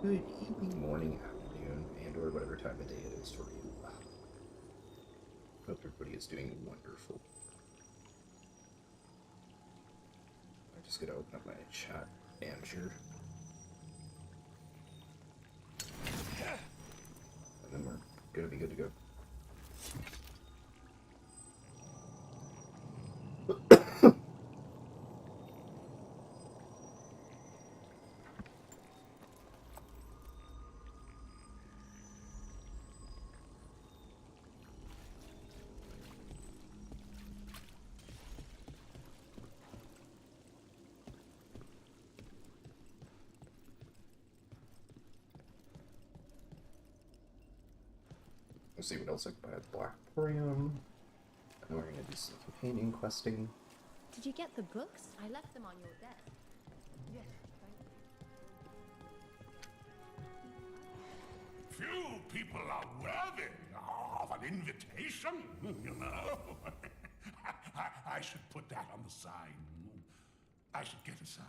Good evening, morning, afternoon, and or whatever time of day it is for you. Hope everybody is doing wonderful. I'm just gonna open up my chat manager. And then we're gonna be good to go. Let's see what else I can buy at the Black Emporium. And then we're gonna do some companion questing. Did you get the books? I left them on your desk. Yes, thank you. Few people are worthy of an invitation, you know. I should put that on the sign. I should get a sign.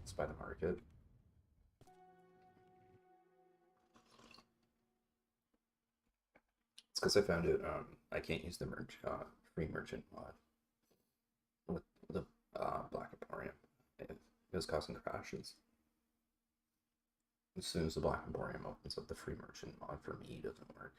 Let's buy the market. It's because I found it, I can't use the free merchant mod with the Black Emporium. It was causing crashes. As soon as the Black Emporium opens up, the free merchant mod for me doesn't work.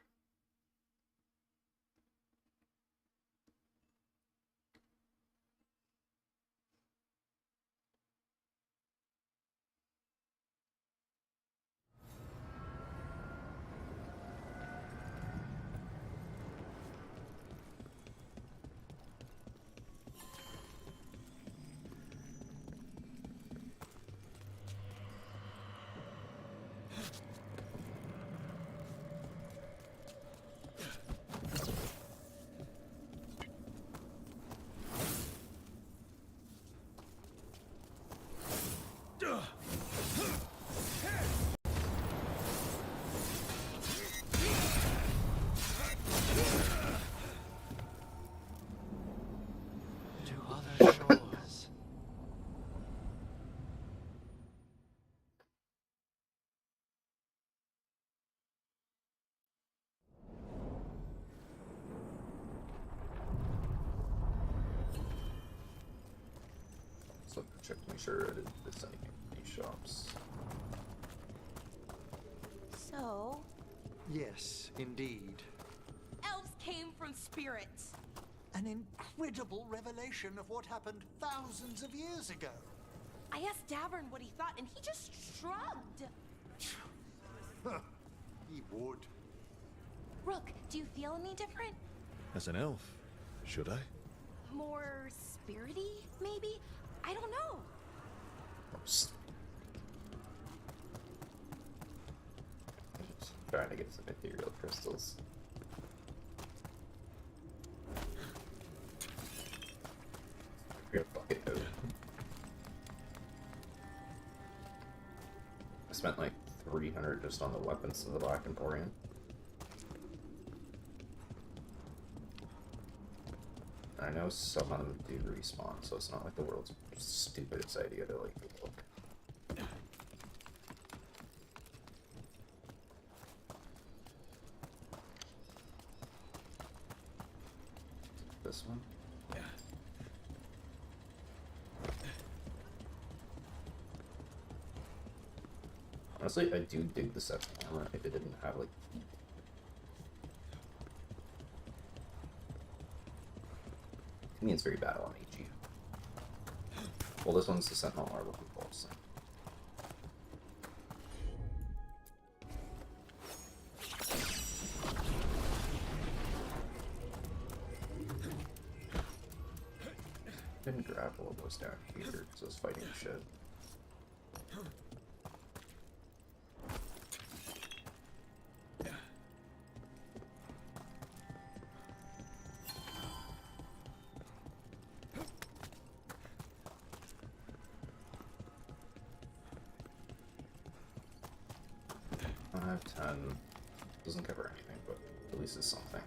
So check to make sure I didn't miss any shops. So? Yes, indeed. Elves came from spirits. An incredible revelation of what happened thousands of years ago. I asked Davern what he thought, and he just shrugged. He would. Rook, do you feel any different? As an elf, should I? More spirity, maybe? I don't know. Just trying to get some ethereal crystals. Real fucking good. I spent like 300 just on the weapons of the Black Emporium. I know some of them do respawn, so it's not like the world's stupidest idea to like look. This one? Yeah. Honestly, I do dig the second armor if it didn't have like feet. I mean, it's very bad on AG. Well, this one's the Sentinel Marble Pulse. Didn't grab all those down here because I was fighting shit. 5, 10. Doesn't cover anything, but at least it's something.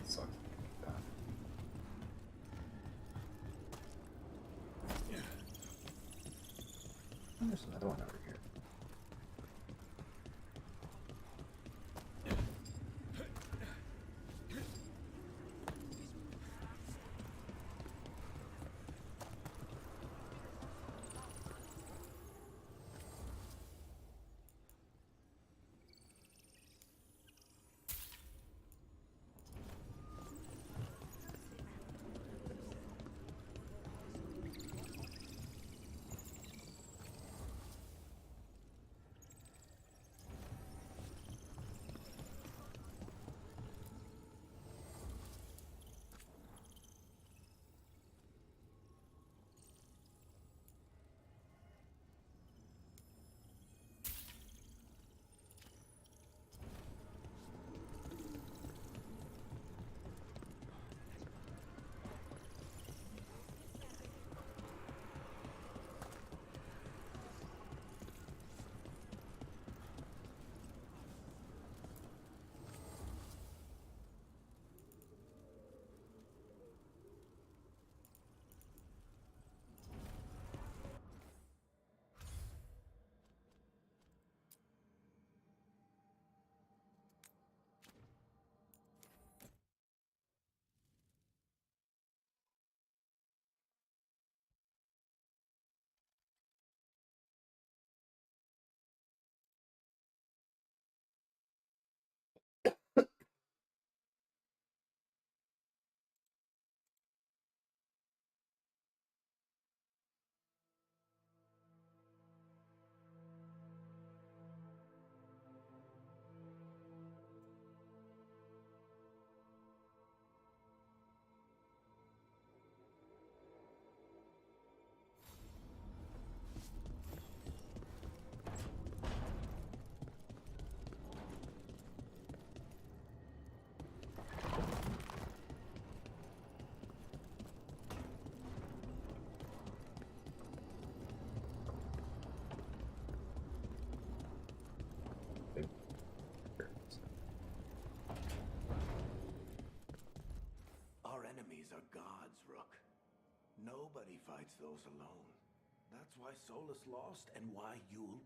Sucks. There's another one over here. Our enemies are gods, Rook. Nobody fights those alone. That's why Solus lost and why you'll...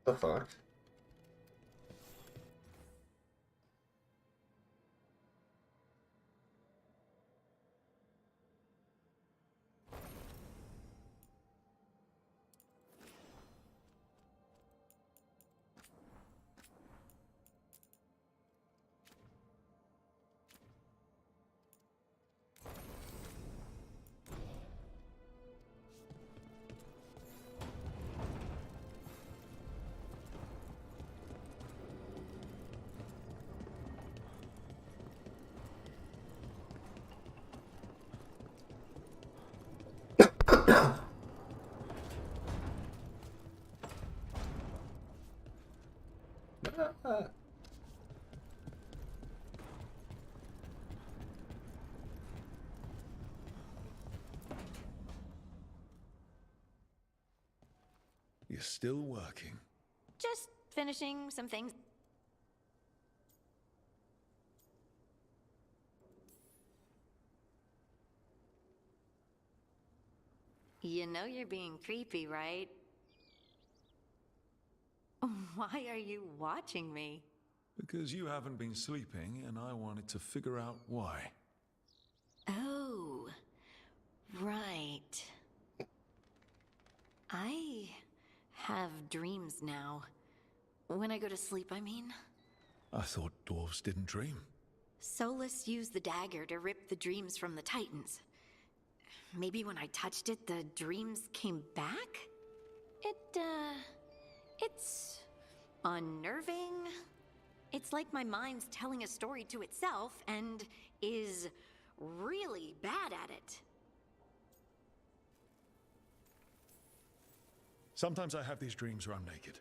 The fuck? You're still working. Just finishing some things. You know you're being creepy, right? Why are you watching me? Because you haven't been sleeping, and I wanted to figure out why. Oh, right. I have dreams now. When I go to sleep, I mean. I thought dwarves didn't dream. Solus used the dagger to rip the dreams from the Titans. Maybe when I touched it, the dreams came back? It's unnerving. It's like my mind's telling a story to itself and is really bad at it. Sometimes I have these dreams where I'm naked.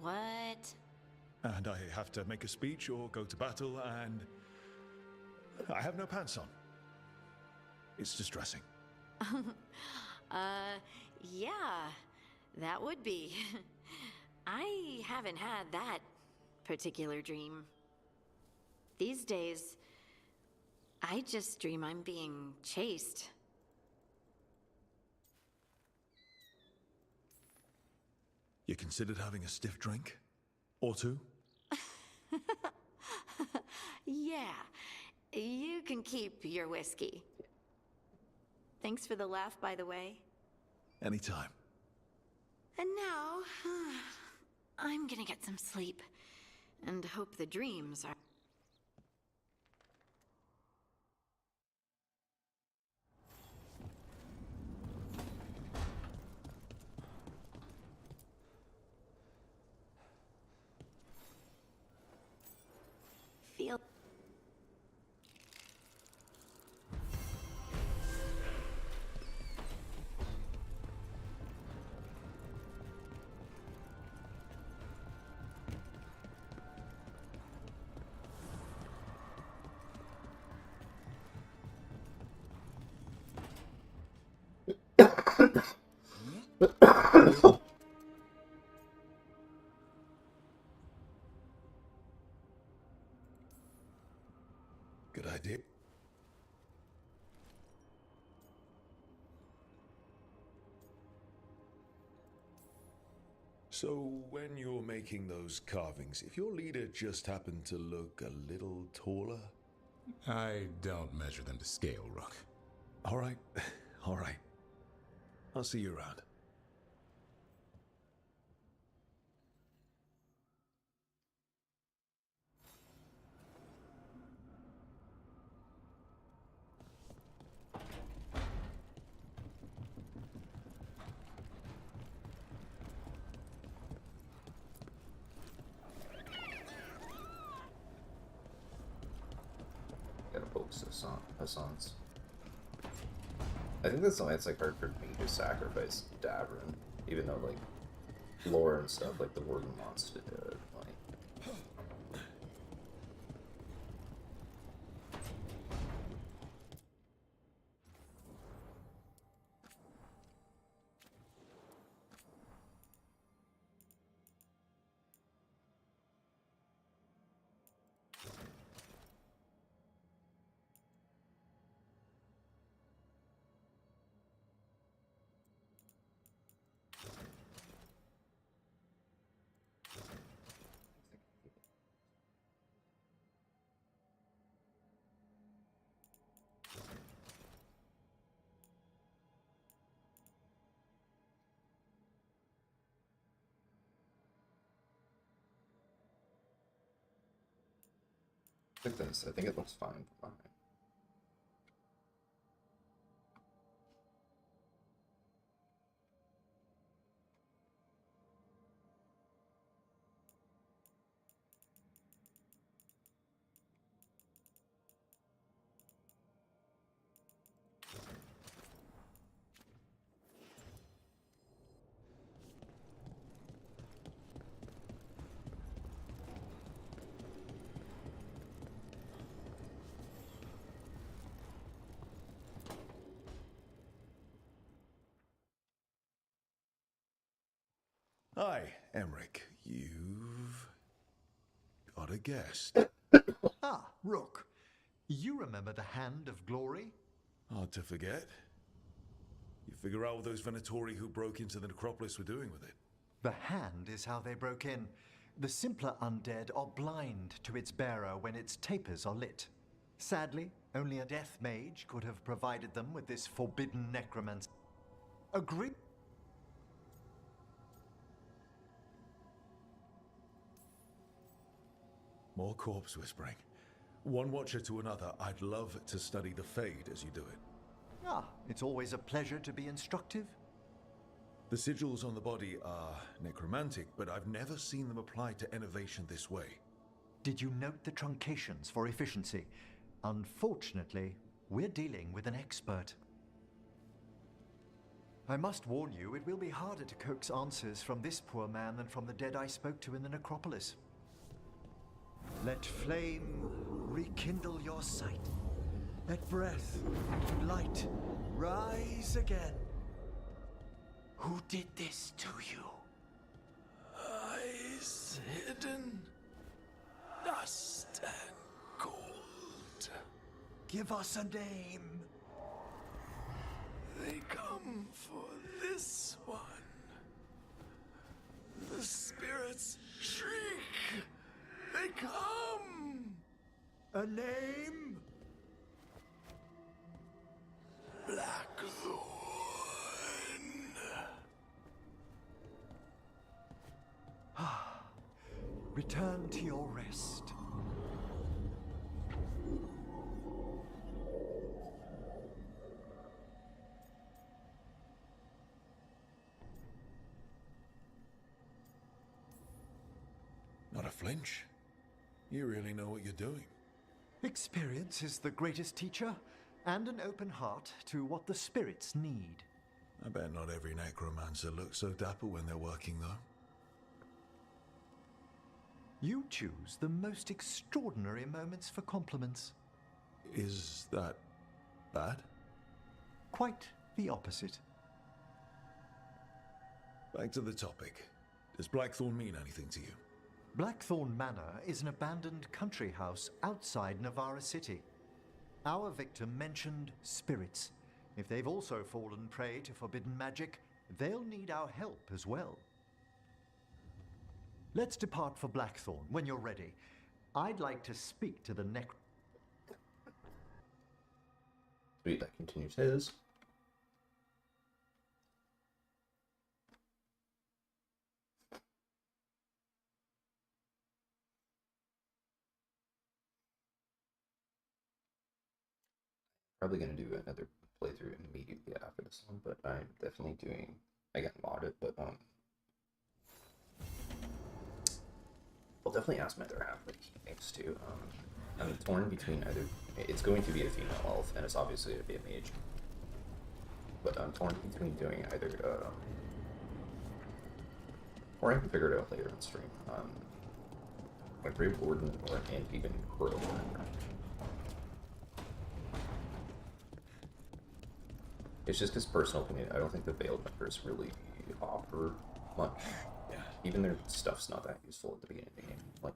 What? And I have to make a speech or go to battle, and I have no pants on. It's distressing. Yeah, that would be. I haven't had that particular dream. These days, I just dream I'm being chased. You considered having a stiff drink? Or two? Yeah, you can keep your whiskey. Thanks for the laugh, by the way. Anytime. And now, I'm gonna get some sleep. And hope the dreams are... feel... Good idea. So, when you're making those carvings, if your leader just happened to look a little taller? I don't measure them to scale, Rook. All right, all right. I'll see you around. Gotta focus Hassan's. I think that's why it's like hard for me to sacrifice Davrin, even though like lore and stuff, like the warden wants to do it. Like, look at this. I think it looks fine for mine. Hi, Emmerich. You've got a guest. Ah, Rook. You remember the Hand of Glory? Hard to forget. You figure out what those Venatori who broke into the necropolis were doing with it. The Hand is how they broke in. The simpler undead are blind to its bearer when its tapers are lit. Sadly, only a death mage could have provided them with this forbidden necromancy. Agree? More corpse whispering. One watcher to another, I'd love to study the Fade as you do it. Ah, it's always a pleasure to be instructive. The sigils on the body are necromantic, but I've never seen them applied to innovation this way. Did you note the truncations for efficiency? Unfortunately, We're dealing with an expert. I must warn you, it will be harder to coax answers from this poor man than from the dead I spoke to in the necropolis. Let flame rekindle your sight. Let breath and light rise again. Who did this to you? Eyes hidden, dust and gold. Give us a name. They come for this one. The spirits shriek. They come. A name? Blackthorn. Return to your rest. Not a flinch. You really know what you're doing. Experience is the greatest teacher, and an open heart to what the spirits need. I bet not every necromancer looks so dapper when they're working, though. You choose the most extraordinary moments for compliments. Is that bad? Quite the opposite. Back to the topic. Does Blackthorn mean anything to you? Blackthorn Manor is an abandoned country house outside Navarra City. Our victim mentioned spirits. If they've also fallen prey to forbidden magic, they'll need our help as well. Let's depart for Blackthorn when you're ready. I'd like to speak to the Sweet, that continues his. Probably gonna do another playthrough immediately after this one, but I'm definitely doing. I got modded, but I'll definitely ask my other half what he thinks too. I'm torn between either. It's going to be a female elf, and it's obviously going to be a mage. But I'm torn between doing either. Or I can figure it out later on stream. Like Brave Warden or and even Crow. It's just because personal opinion, I don't think the Veiled members really offer much. Even their stuff's not that useful at the beginning of the game. Like,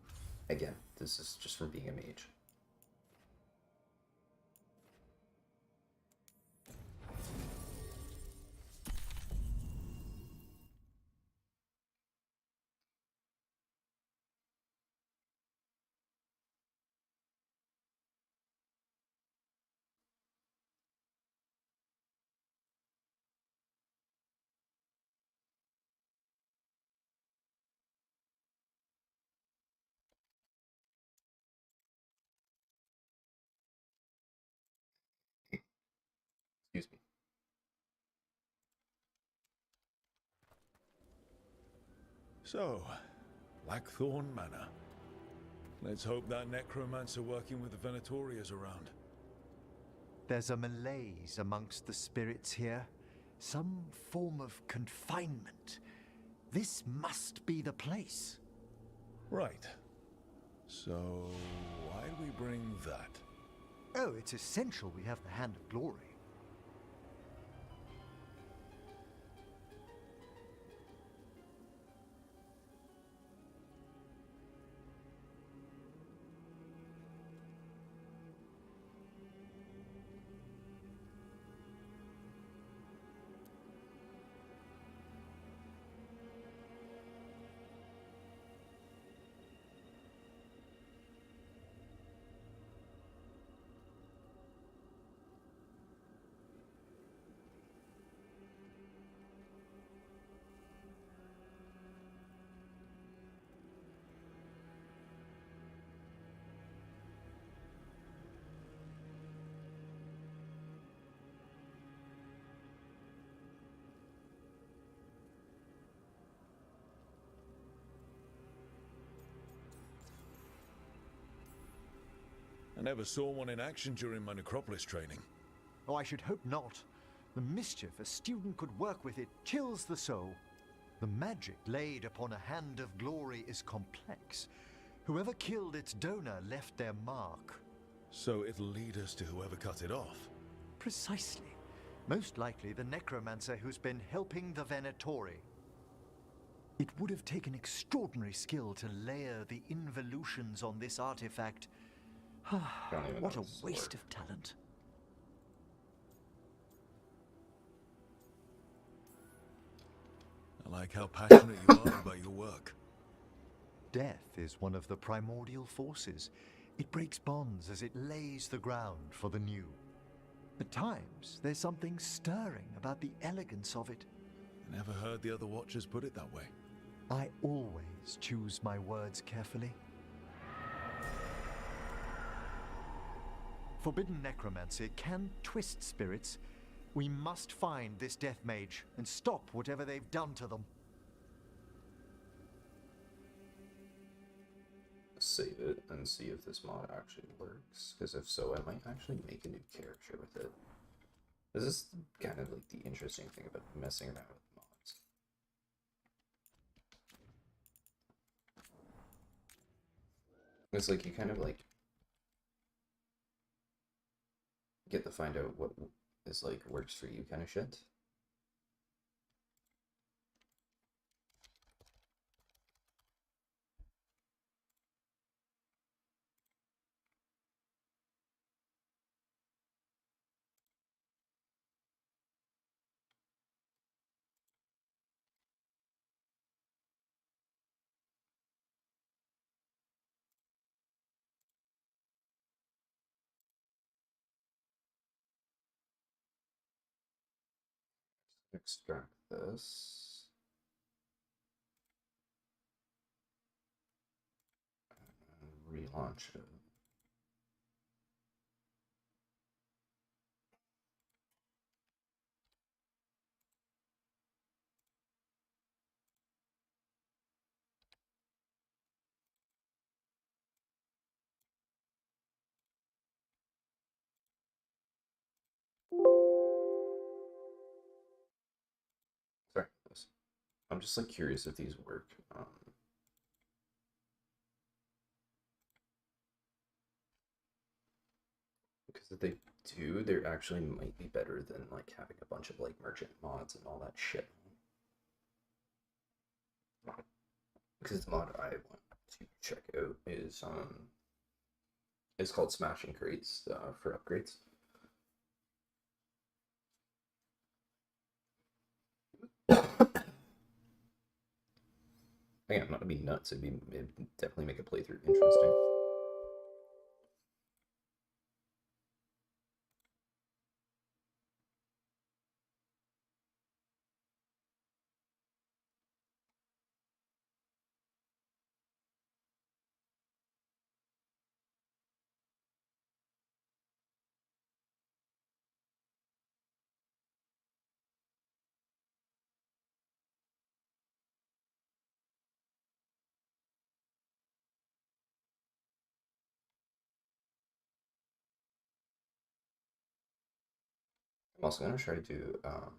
again, this is just from being a mage. Excuse me. So, Blackthorn Manor. Let's hope that necromancer working with the Venatori is around. There's a malaise amongst the spirits here. Some form of confinement. This must be the place. Right. So, why do we bring that? Oh, it's essential we have the Hand of Glory. never saw one in action during my necropolis training. Oh, I should hope not. The mischief a student could work with it chills the soul. The magic laid upon a hand of glory is complex. Whoever killed its donor left their mark. So it'll lead us to whoever cut it off. Precisely. Most likely the necromancer who's been helping the Venatori. It would have taken extraordinary skill to layer the involutions on this artifact. What a waste of talent. I like how passionate you are about your work. Death is one of the primordial forces. It breaks bonds as it lays the ground for the new. At times, there's something stirring about the elegance of it. Never heard the other Watchers put it that way. I always choose my words carefully. Forbidden necromancy can twist spirits. We must find this death mage and stop whatever they've done to them. Save it and see if this mod actually works, because if so, I might actually make a new character with it. This is kind of like the interesting thing about messing around with mods. It's like you kind of like get to find out what is like works for you kind of shit. Extract this. And relaunch it. Sorry, I'm just like curious if these work. Because if they do, they actually might be better than like having a bunch of like merchant mods and all that shit. Because the mod I want to check out is called Smashing Crates for upgrades. Again, not to be nuts, it'd definitely make a playthrough interesting. I'm also gonna try to do um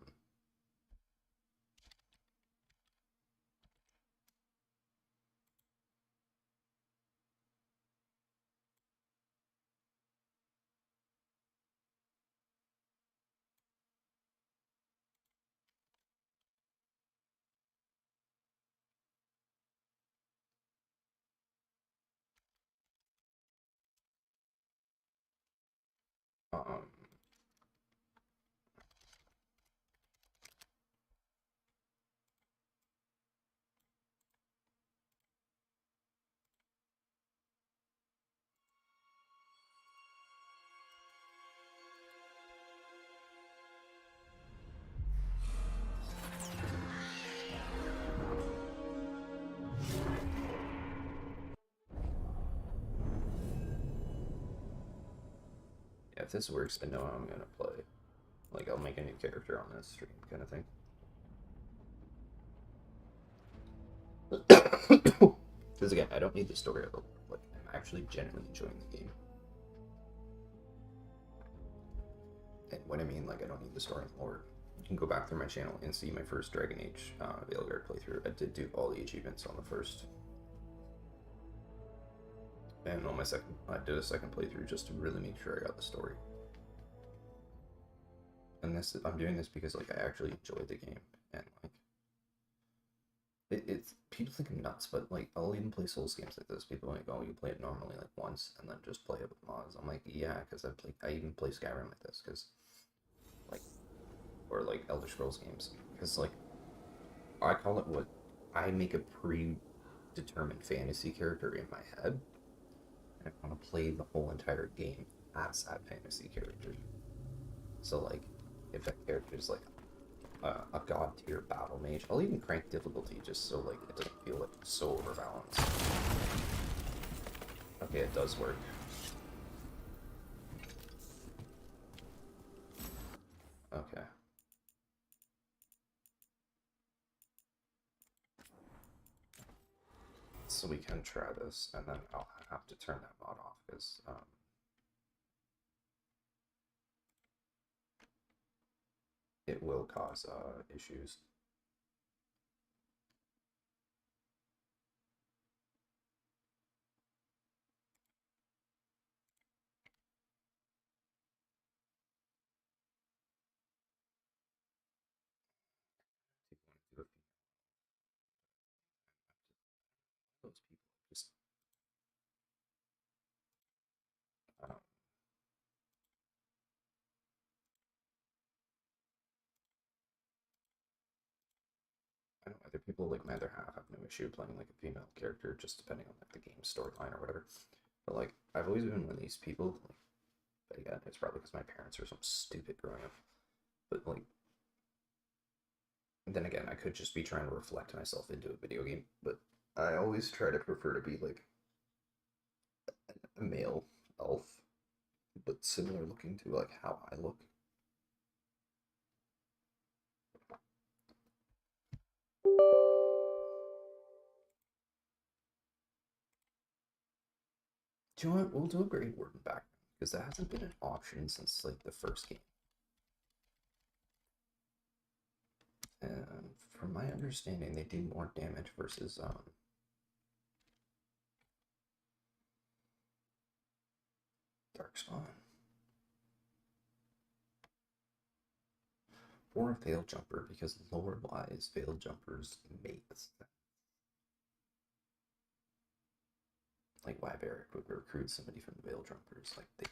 yeah, if this works, I know how I'm gonna play. Like, I'll make a new character on this stream, kind of thing. Because again, I don't need the story of it. Like, I'm actually genuinely enjoying the game. what I mean, like, I don't need the story anymore. You can go back through my channel and see my first Dragon Age Veilguard playthrough. I did do all the achievements on the first. And on my second, I did a second playthrough just to really make sure I got the story. And this, I'm doing this because, like, I actually enjoyed the game, and, like, it's, people think I'm nuts, but, like, I'll even play Souls games like this. People are like, oh, you play it normally, like, once, and then just play it with mods. I'm like, yeah, because I even play Skyrim like this, because, like, or, like, Elder Scrolls games, because, like, I call it what, I make a predetermined fantasy character in my head, and I want to play the whole entire game as that fantasy character. So, like, if that character is, like, a god tier battle mage, I'll even crank difficulty just so, like, it doesn't feel like so overbalanced. Okay, it does work. Okay. So we can try this, and then I'll have to turn that mod off, because, it will cause, issues. Those people just, um, I know other people, like, my other half have no issue playing, like, a female character, just depending on, like, the game storyline or whatever. But, like, I've always been one of these people, like, but again, it's probably because my parents were so stupid growing up. But, like, then again, I could just be trying to reflect myself into a video game, but I always try to prefer to be, like, a male elf, but similar looking to, like, how I look. Do you know what? We'll do a Grey Warden background, because that hasn't been an option since, like, the first game. And from my understanding, they do more damage versus, Darkspawn. Or a Veil Jumper, because lore-wise, Veil Jumpers make sense. Like, why Barrack would recruit somebody from the Veil Jumpers, like, they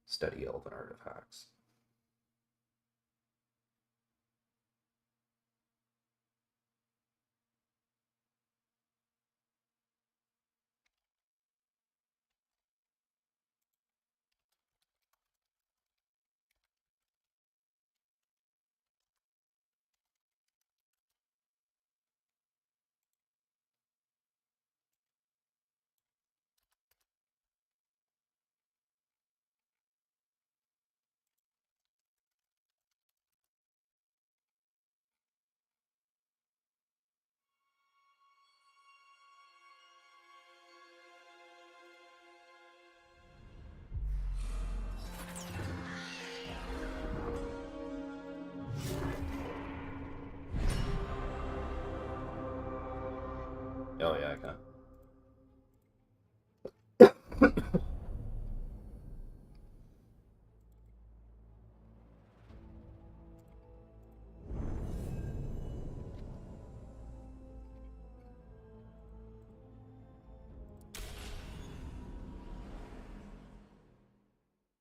study elven artifacts. Oh yeah, I can.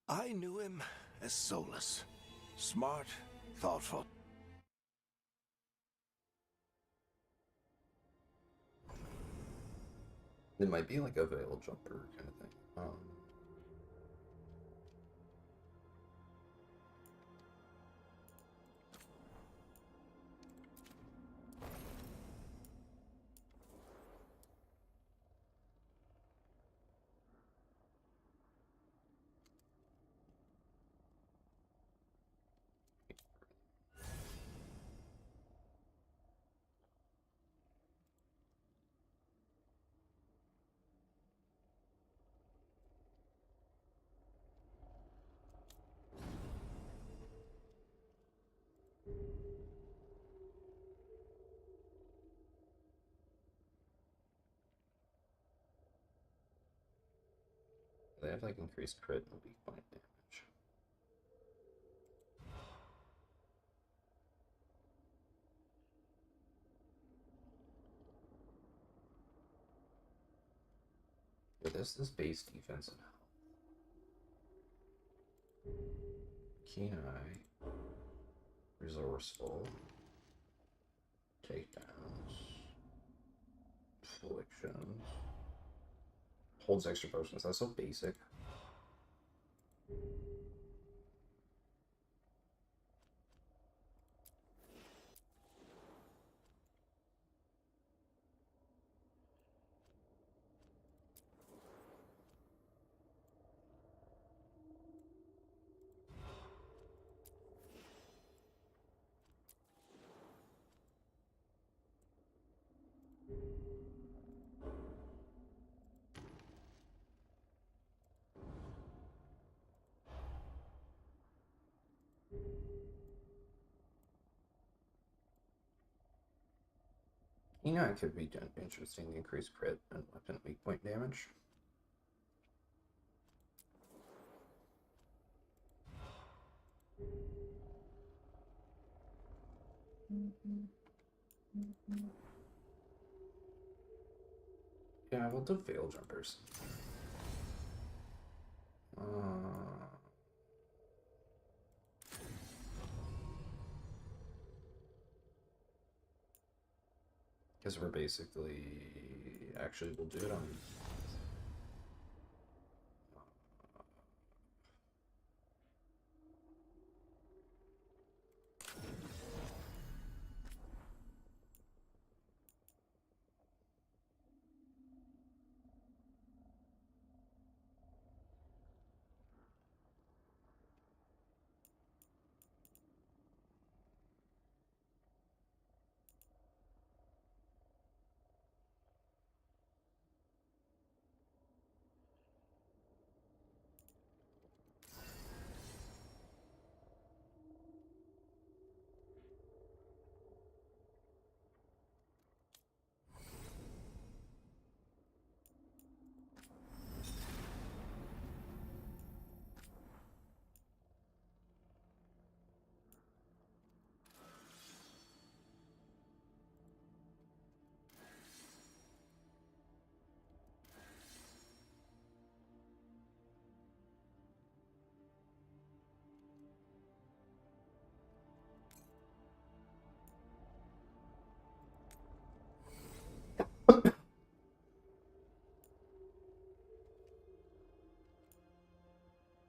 I knew him as Solus. Smart, thoughtful. It might be like a Veil Jumper kind of thing. have like increased crit and weak point damage. Yeah, this is base defense and health. Keen Eye. Resourceful. Takedowns. Afflictions. Holds extra potions. That's so basic. You know, it could be interesting to increase crit and weapon weak point damage. Yeah, we'll do Veil Jumpers. Because we're basically... Actually, we'll do it on...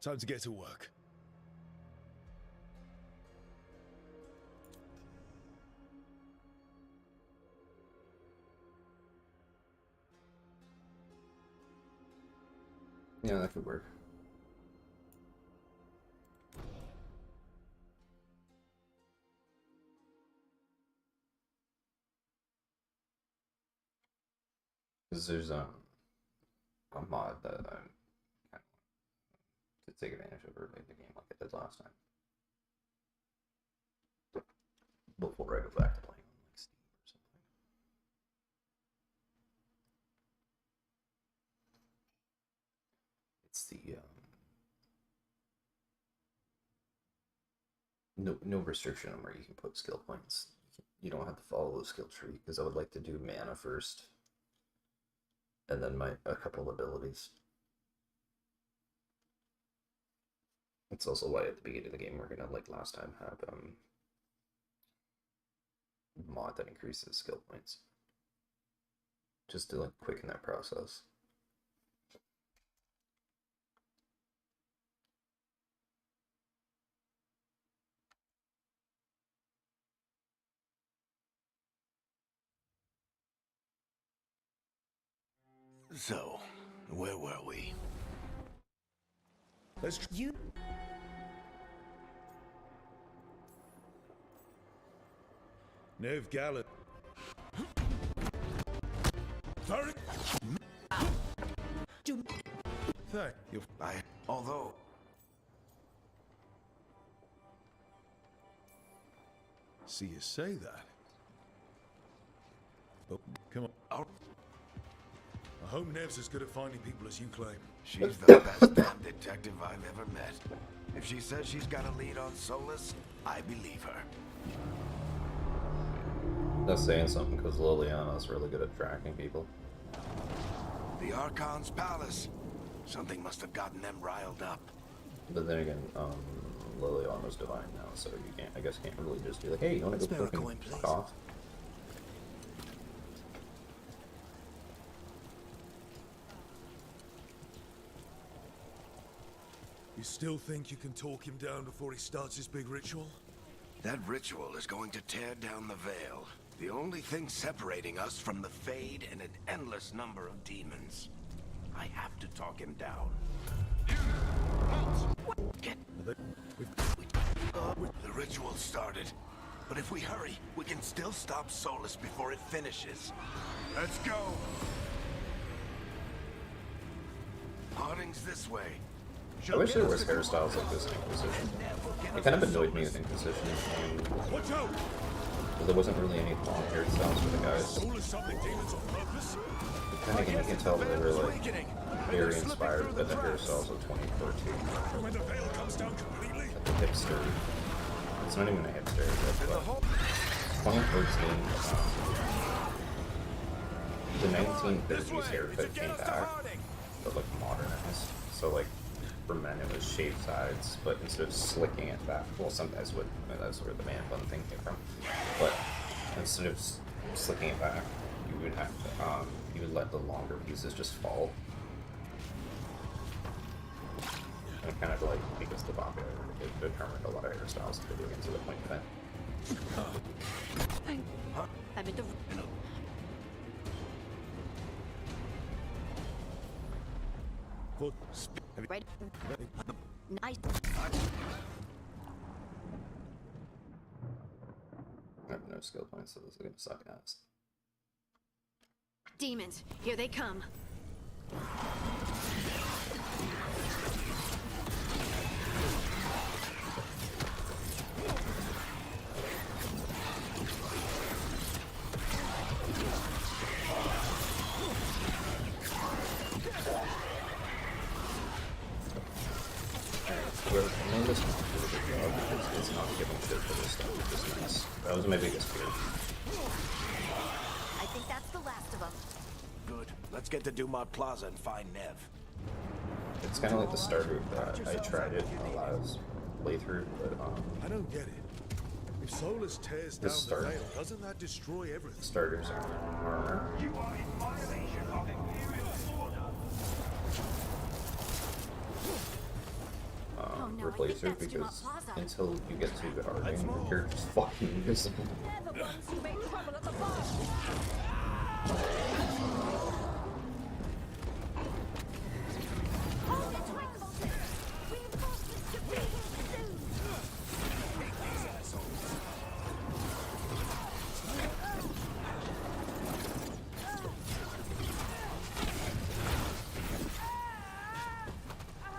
Time to get to work. Yeah, that could work. Because there's a mod that I'm kind of to take advantage of early in the game like I did last time. Before I go back to playing on like Steam or something. It's the no restriction on where you can put skill points. You don't have to follow the skill tree because I would like to do mana first, and then a couple abilities. It's also why at the beginning of the game we're gonna, like last time, have mod that increases skill points, just to like quicken that process. So, where were we? Let's You... Nev Gallant. Sorry? Thank you. Although... See you say that. Oh, come on. I hope Nev's as good at finding people as you claim. She's the best damn detective I've ever met. If she says she's got a lead on Solus, I believe her. That's saying something because Liliana's really good at tracking people. The Archon's palace. Something must have gotten them riled up. But then again, Liliana's divine now, so you can't, I guess, can't really just be like, hey, you want to go Spare a fucking coin, please. fuck off? You still think you can talk him down before he starts his big ritual? That ritual is going to tear down the veil. The only thing separating us from the Fade and an endless number of demons. I have to talk him down. The ritual started, but if we hurry, we can still stop Solus before it finishes. Let's go! Harding's this way. I wish there was hairstyles like this in Inquisition. It kind of annoyed me with Inquisition, and Watch out! well, there wasn't really any long hairstyles for the guys. Solus summoning demons on purpose? Then again, you can tell that they were like very inspired by the hairstyles of 2014. When the veil comes down completely? The hipster. It's not even a hipster, but 2013, the 1930s haircut came back, but like modernized. So like for men it was shaved sides, but instead of slicking it back, well, some guys would. I mean, that's where the man bun thing came from. But instead of slicking it back, you would have to, you would let the longer pieces just fall. And kind of like, because the Baka determined a lot of hairstyles in video games to the point that I'm in the... Right. Nice. I have no skill points, so this is gonna suck ass. Demons, here they come. Well, I mean, this is a good job because it's not giving shit for this stuff, which is nice. That was my biggest fear. I think that's the last of them. Good. Let's get to Dumont Plaza and find Nev. It's kind of like the starter that I tried it in the last playthrough, but I don't get it. If Solus tears down the start- veil, doesn't that destroy everything? starters are armor. You are in violation of Imperial order. Oh, no, I think Replace it that's Dumont because Plaza. until you get to Harding, you're just fucking invisible. They're the ones who make trouble at the bar. Hold it, Twinkle! Reinforcements should be here soon.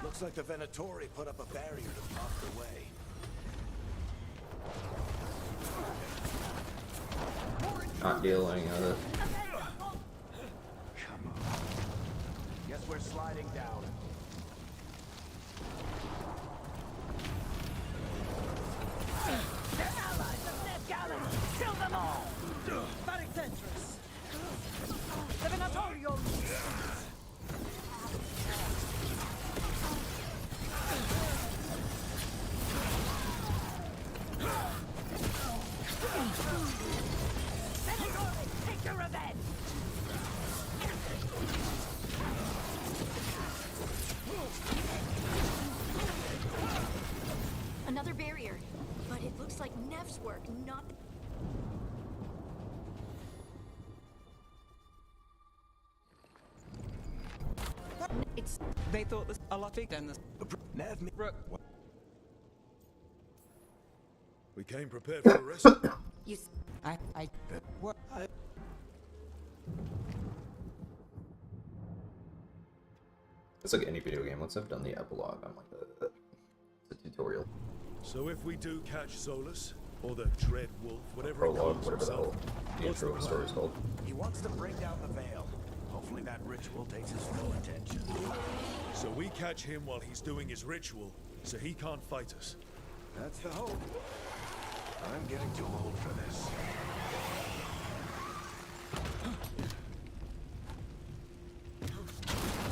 Looks like the Venatori put up a barrier to block the way. Not dealing with it. Come on. Guess we're sliding down. They're allies of Ned Gallen. Kill them all. Very dangerous. The Venatorium. Venatori, take your revenge. Another barrier. But it looks like Nev's work, not... It's... They thought this a lot bigger than this. Nev, Rook. We came prepared for a wrestle. You... s- What? It's like any video game. Once I've done the epilogue, I'm like, it's a tutorial. So if we do catch Solus, or the Dread Wolf, whatever it Prologue, calls whatever the hell himself, the what's intro the story is plan? called. he wants to bring down the veil. Hopefully that ritual takes his full attention. So we catch him while he's doing his ritual, so he can't fight us. That's the hope. I'm getting too old for this.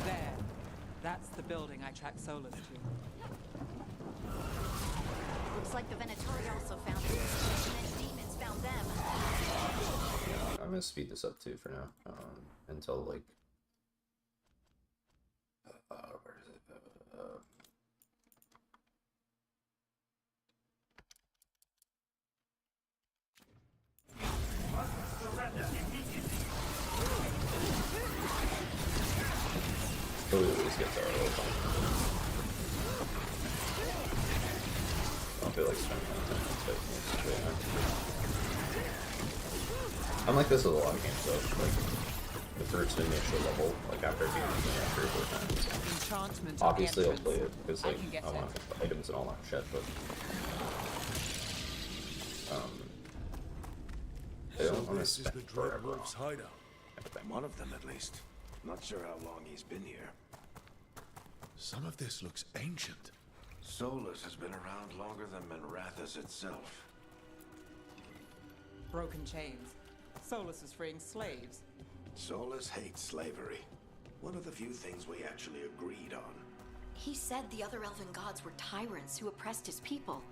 There. That's the building I tracked Solus to. Looks like the Venatori also found it. And then demons found them. I'm gonna speed this up too for now, until like, where is it? Oh, at least get there a little time. I don't feel like spending my time on fighting right now. I'm like this with a lot of games though, like the first initial level, like after being like 3 or 4 times. Enchantment. Obviously I'll play it because like I can get I want it. items and all that shit, but I So don't want to this is spend the Dread forever Wolf's on hideout. everything. One of them, at least. Not sure how long he's been here. Some of this looks ancient. Solus has been around longer than Manrathus itself. Broken chains. Solus is freeing slaves. Solus hates slavery. One of the few things we actually agreed on. He said the other elven gods were tyrants who oppressed his people.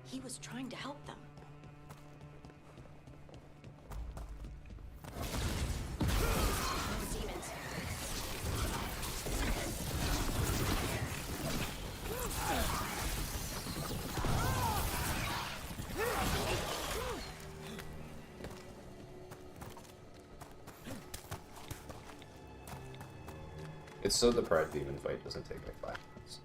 He was trying to help them. Demons. It's so the Pride Demon fight doesn't take like 5 minutes.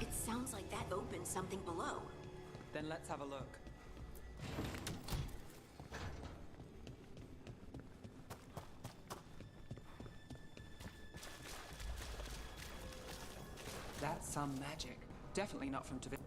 It sounds like that opened something below. Then let's have a look. That's some magic. Definitely not from Tavir.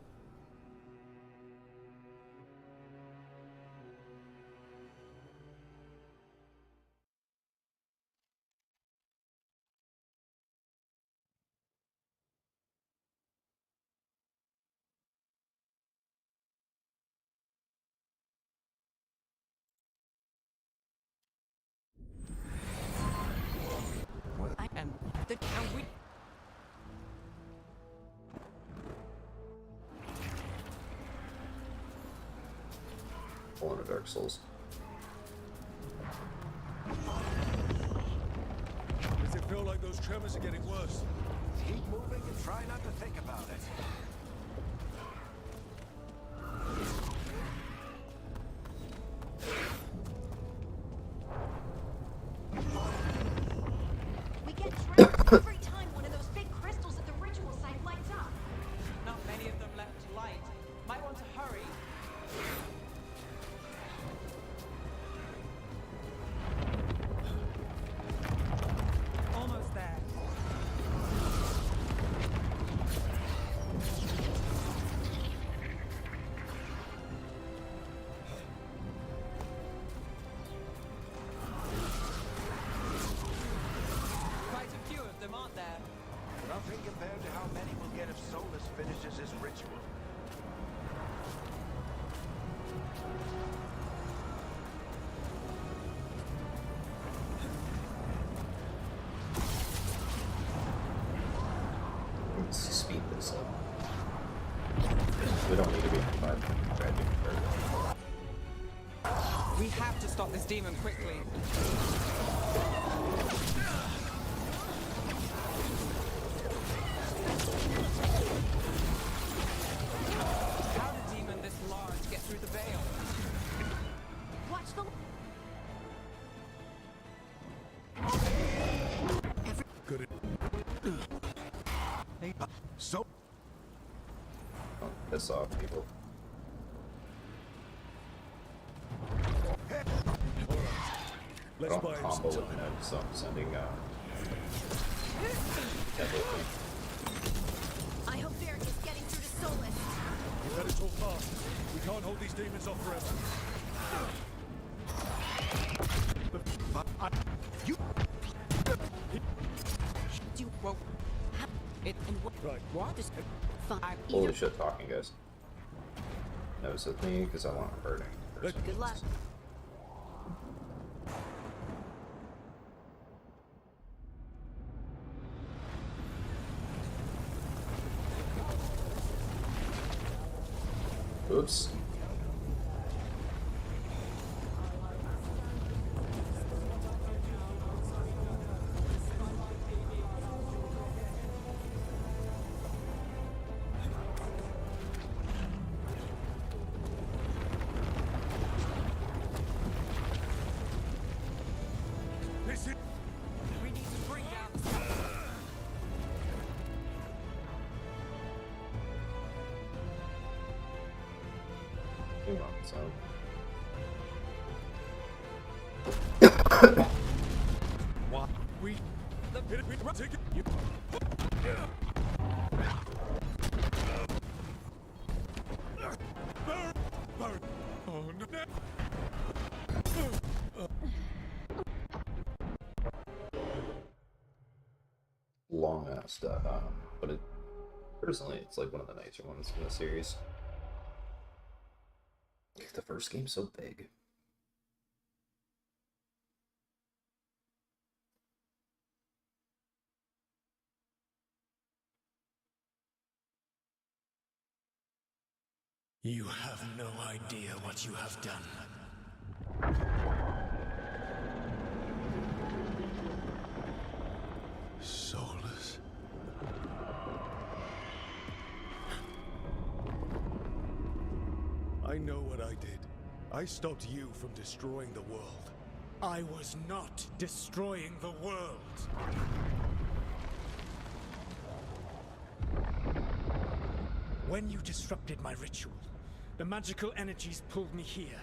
And we Fallen of Dark Souls. Does it feel like those tremors are getting worse? Keep moving and try not to think about it. We get trapped every time one of those big crystals at the ritual site lights up. not many of them left light. Might want to hurry. Almost there. Quite a few of them, aren't there? Nothing compared to how many we'll get if Solus finishes his ritual. Let's speed this up. We don't need to be in 5 tragic or We have to stop this demon quickly. How did a demon this large get through the veil? Watch the... Good. So, don't piss off people. I Let's don't buy him combo some with time. Ned, so I'm sending Temple. I hope Varric is getting through to Solus. You better talk fast. We can't hold these demons off forever. You won't have it and what? Right. What is fine? Holy shit, talking guys. No, it's with me because I want hurting. Good luck. Oops. Listen. We need to bring down the sun. Hang on, so. What? We take it. You. Burn. Oh no. Long ass stuff, but it personally it's like one of the nicer ones in the series. The first game's so big. You have no idea what you have done. Soulless. I know what I did. I stopped you from destroying the world. I was not destroying the world. When you disrupted my ritual, the magical energies pulled me here,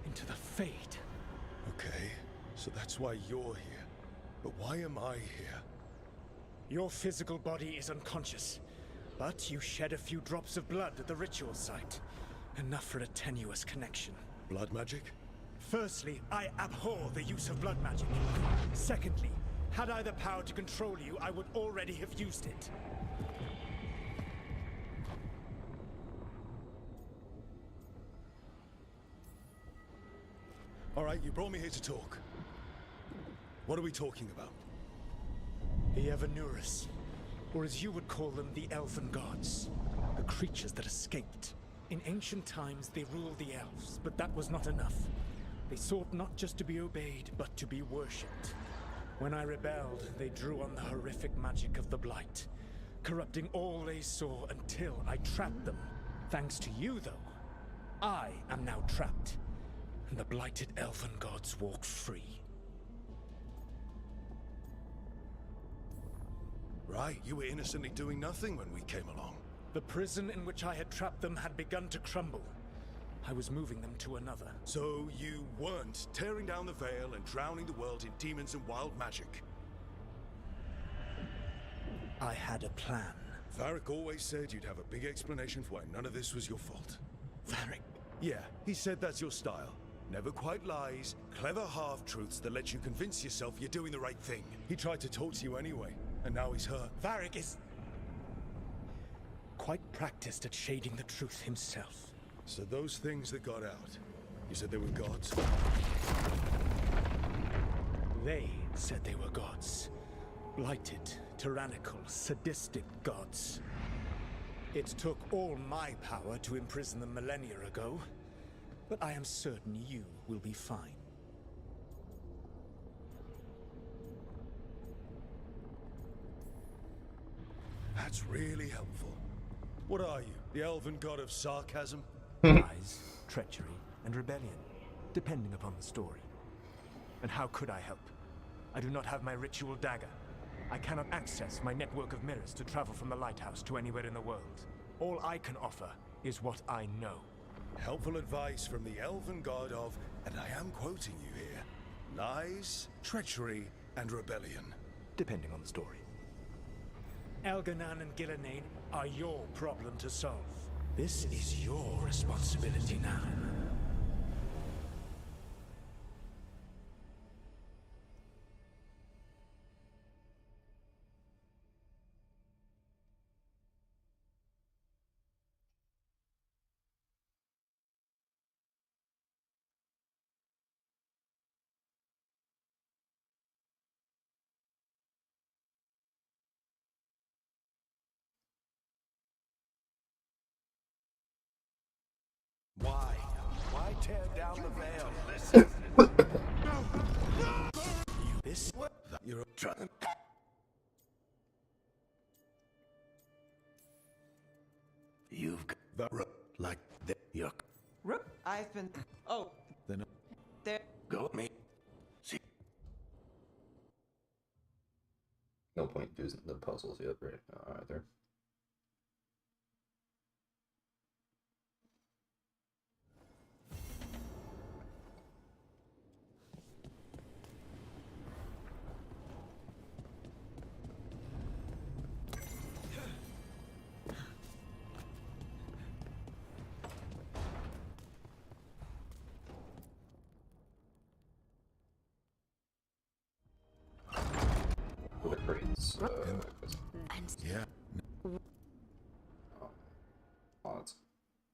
into the Fade. Okay, so that's why you're here. But why am I here? Your physical body is unconscious, but you shed a few drops of blood at the ritual site. Enough for a tenuous connection. Blood magic? Firstly, I abhor the use of blood magic. Secondly, had I the power to control you, I would already have used it. All right, you brought me here to talk. What are we talking about? The Evanurus, or as you would call them, the Elven Gods. The creatures that escaped. In ancient times, they ruled the elves, but that was not enough. They sought not just to be obeyed, but to be worshipped. When I rebelled, they drew on the horrific magic of the Blight, corrupting all they saw until I trapped them. Thanks to you, though, I am now trapped, and the blighted Elven Gods walk free. Right, you were innocently doing nothing when we came along. The prison in which I had trapped them had begun to crumble. I was moving them to another. So you weren't tearing down the veil and drowning the world in demons and wild magic? I had a plan. Varric always said you'd have a big explanation for why none of this was your fault. Varric? Yeah, he said that's your style. Never quite lies, clever half-truths that let you convince yourself you're doing the right thing. He tried to talk to you anyway, and now he's hurt. Varric is quite practiced at shading the truth himself. So those things that got out, you said they were gods? They said they were gods. Blighted, tyrannical, sadistic gods. It took all my power to imprison them millennia ago, but I am certain you will be fine. That's really helpful. What are you, the elven god of sarcasm? Lies, treachery, and rebellion, depending upon the story. And how could I help? I do not have my ritual dagger. I cannot access my network of mirrors to travel from the lighthouse to anywhere in the world. All I can offer is what I know. Helpful advice from the elven god of, and I am quoting you here, lies, treachery, and rebellion. Depending on the story. Elganan and Gillenane are your problem to solve. This is your responsibility now. Why? Why tear down the veil? Listen. This You're trying. You've got the like the yuck. Rook, I've been. Oh, then there. Go with me. See. No point doing the puzzles yet, right? Either. With braids. Yeah. Mods.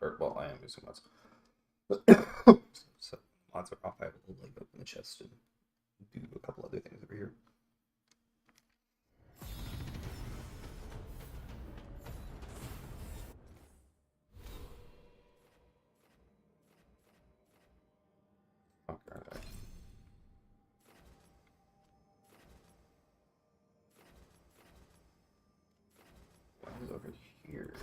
Or, well, I am using mods. So, mods are off. I have a little leg up in the chest and do a couple other things over here. Okay. What is over here?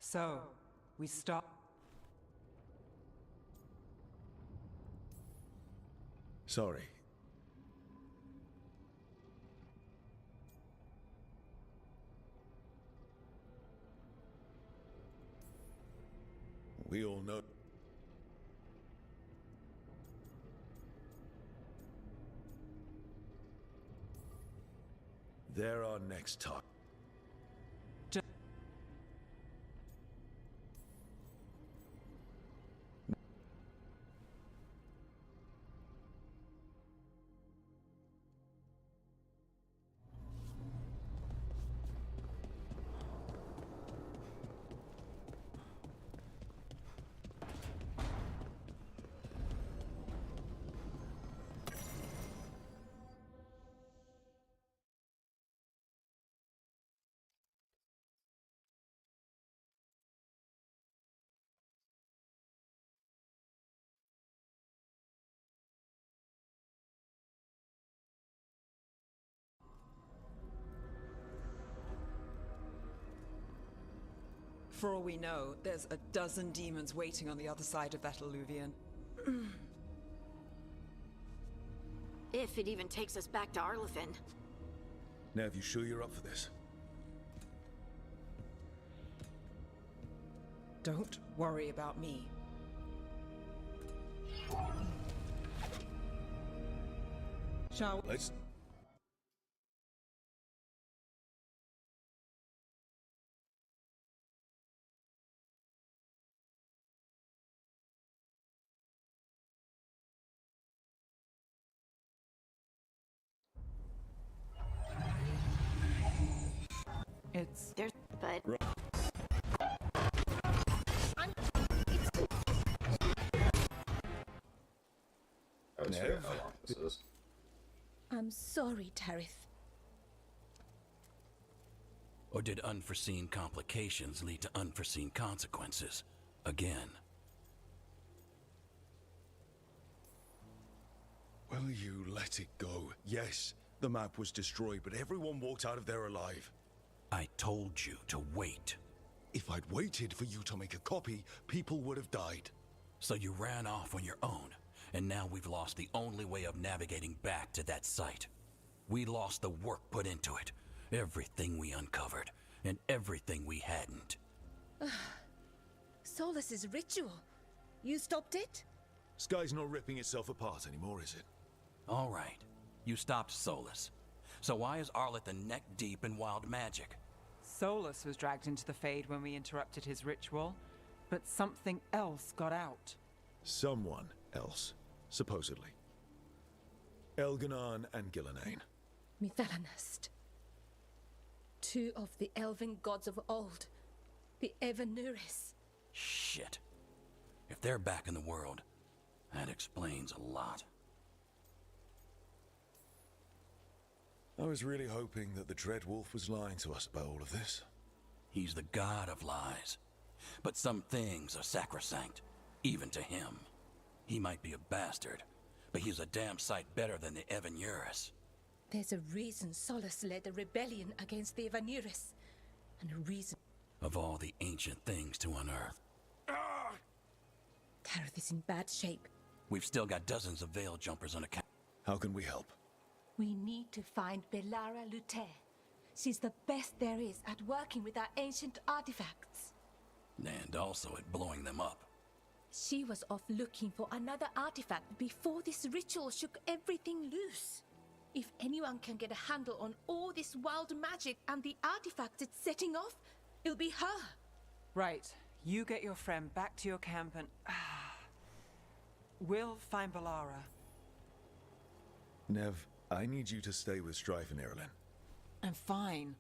So, we stop. Sorry. We all know. They're our next target. For all we know, there's a dozen demons waiting on the other side of that alluvion. If it even takes us back to Arlithin. Nev, you sure you're up for this? Don't worry about me. Shall we? Let's... There's but I was forgetting how long this is. I'm sorry, Tarith. Or did unforeseen complications lead to unforeseen consequences? Again. Will you let it go? Yes, the map was destroyed, but everyone walked out of there alive. I told you to wait. If I'd waited for you to make a copy, people would have died. So you ran off on your own, and now we've lost the only way of navigating back to that site. We lost the work put into it, everything we uncovered, and everything we hadn't. Solus's ritual. You stopped it? Sky's not ripping itself apart anymore, is it? All right, you stopped Solus. So why is Arlithin neck deep in wild magic? Solus was dragged into the Fade when we interrupted his ritual, but something else got out. Someone else, supposedly. Elganon and Gillenane. Mithalanast. Two of the elven gods of old. The Evanuris. Shit. If they're back in the world, that explains a lot. I was really hoping that the Dread Wolf was lying to us about all of this. He's the god of lies. But some things are sacrosanct, even to him. He might be a bastard, but he's a damn sight better than the Evanuris. There's a reason Solus led a rebellion against the Evanuris. And a reason... Of all the ancient things to unearth. Tarith is in bad shape. We've still got dozens of veil jumpers on account. How can we help? We need to find Belara Luther. She's the best there is at working with our ancient artifacts. And also at blowing them up. She was off looking for another artifact before this ritual shook everything loose. If anyone can get a handle on all this wild magic and the artifacts it's setting off, it'll be her. Right, you get your friend back to your camp and... we'll find Belara. Nev, I need you to stay with Strife and Irilyn. I'm fine.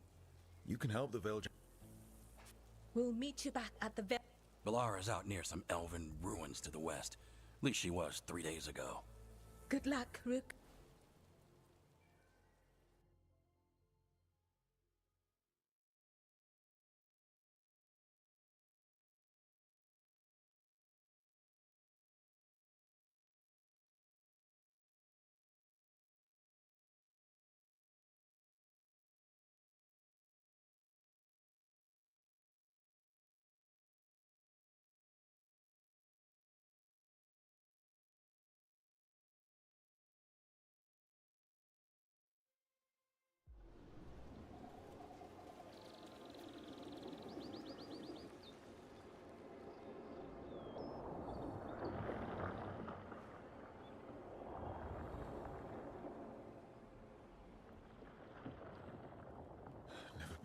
You can help the Veil. We'll meet you back at the Belara's out near some elven ruins to the west. At least she was 3 days ago. Good luck, Rook.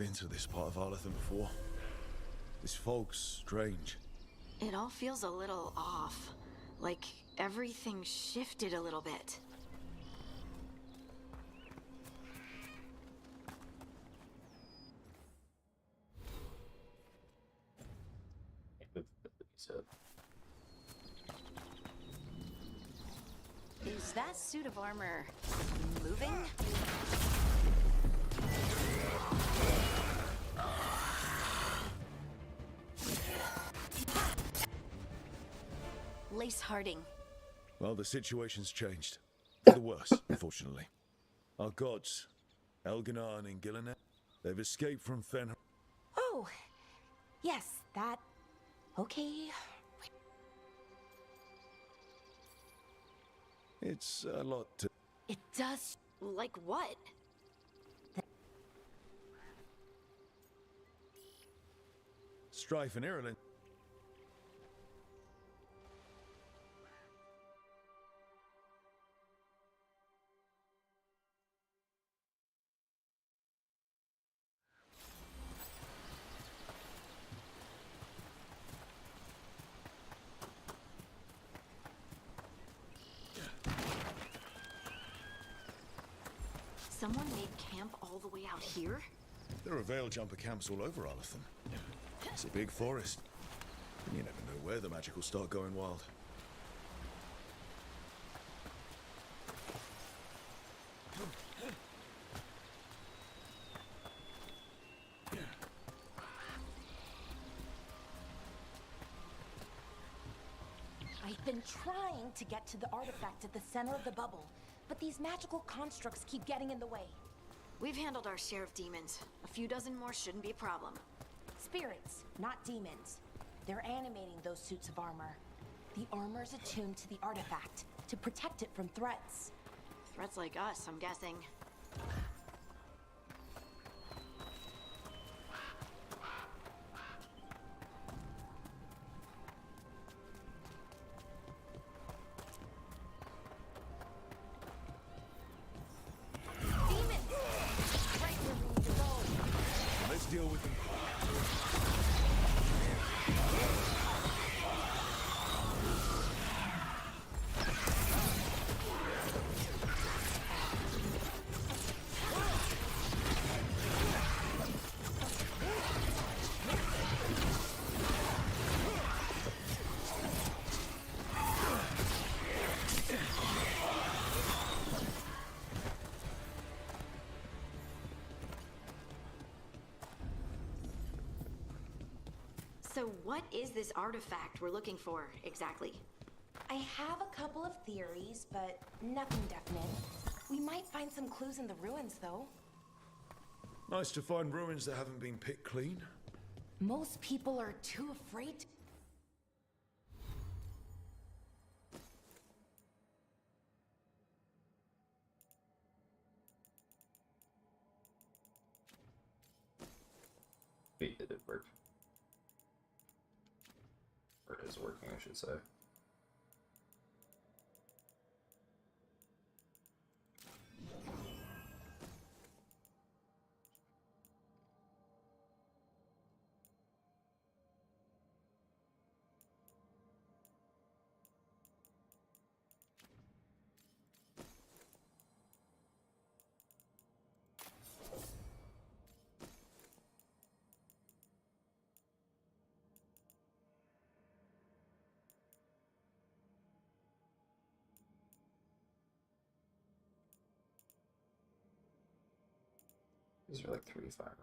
been to this part of Arlathan before. This fog's strange. It all feels a little off. Like everything shifted a little bit. Is that suit of armor moving? Lace Harding. Well, the situation's changed. For the worse, unfortunately. Our gods, Elganar and Gillinet, they've escaped from Fen. Oh, yes, that... Okay. It's a lot to... It does... Like what? Strife and Ireland. Someone made camp all the way out here? There are veil jumper camps all over Arlathan. It's a big forest. And you never know where the magic will start going wild. I've been trying to get to the artifact at the center of the bubble, but these magical constructs keep getting in the way. We've handled our share of demons. A few dozen more shouldn't be a problem. Spirits, not demons. They're animating those suits of armor. The armor's attuned to the artifact to protect it from threats. Threats like us, I'm guessing. Let's deal with them. So what is this artifact we're looking for, exactly? I have a couple of theories, but nothing definite. We might find some clues in the ruins, though. Nice to find ruins that haven't been picked clean. Most people are too afraid. Wait, did it work? Or it is working, I should say. These are like 3 firearms.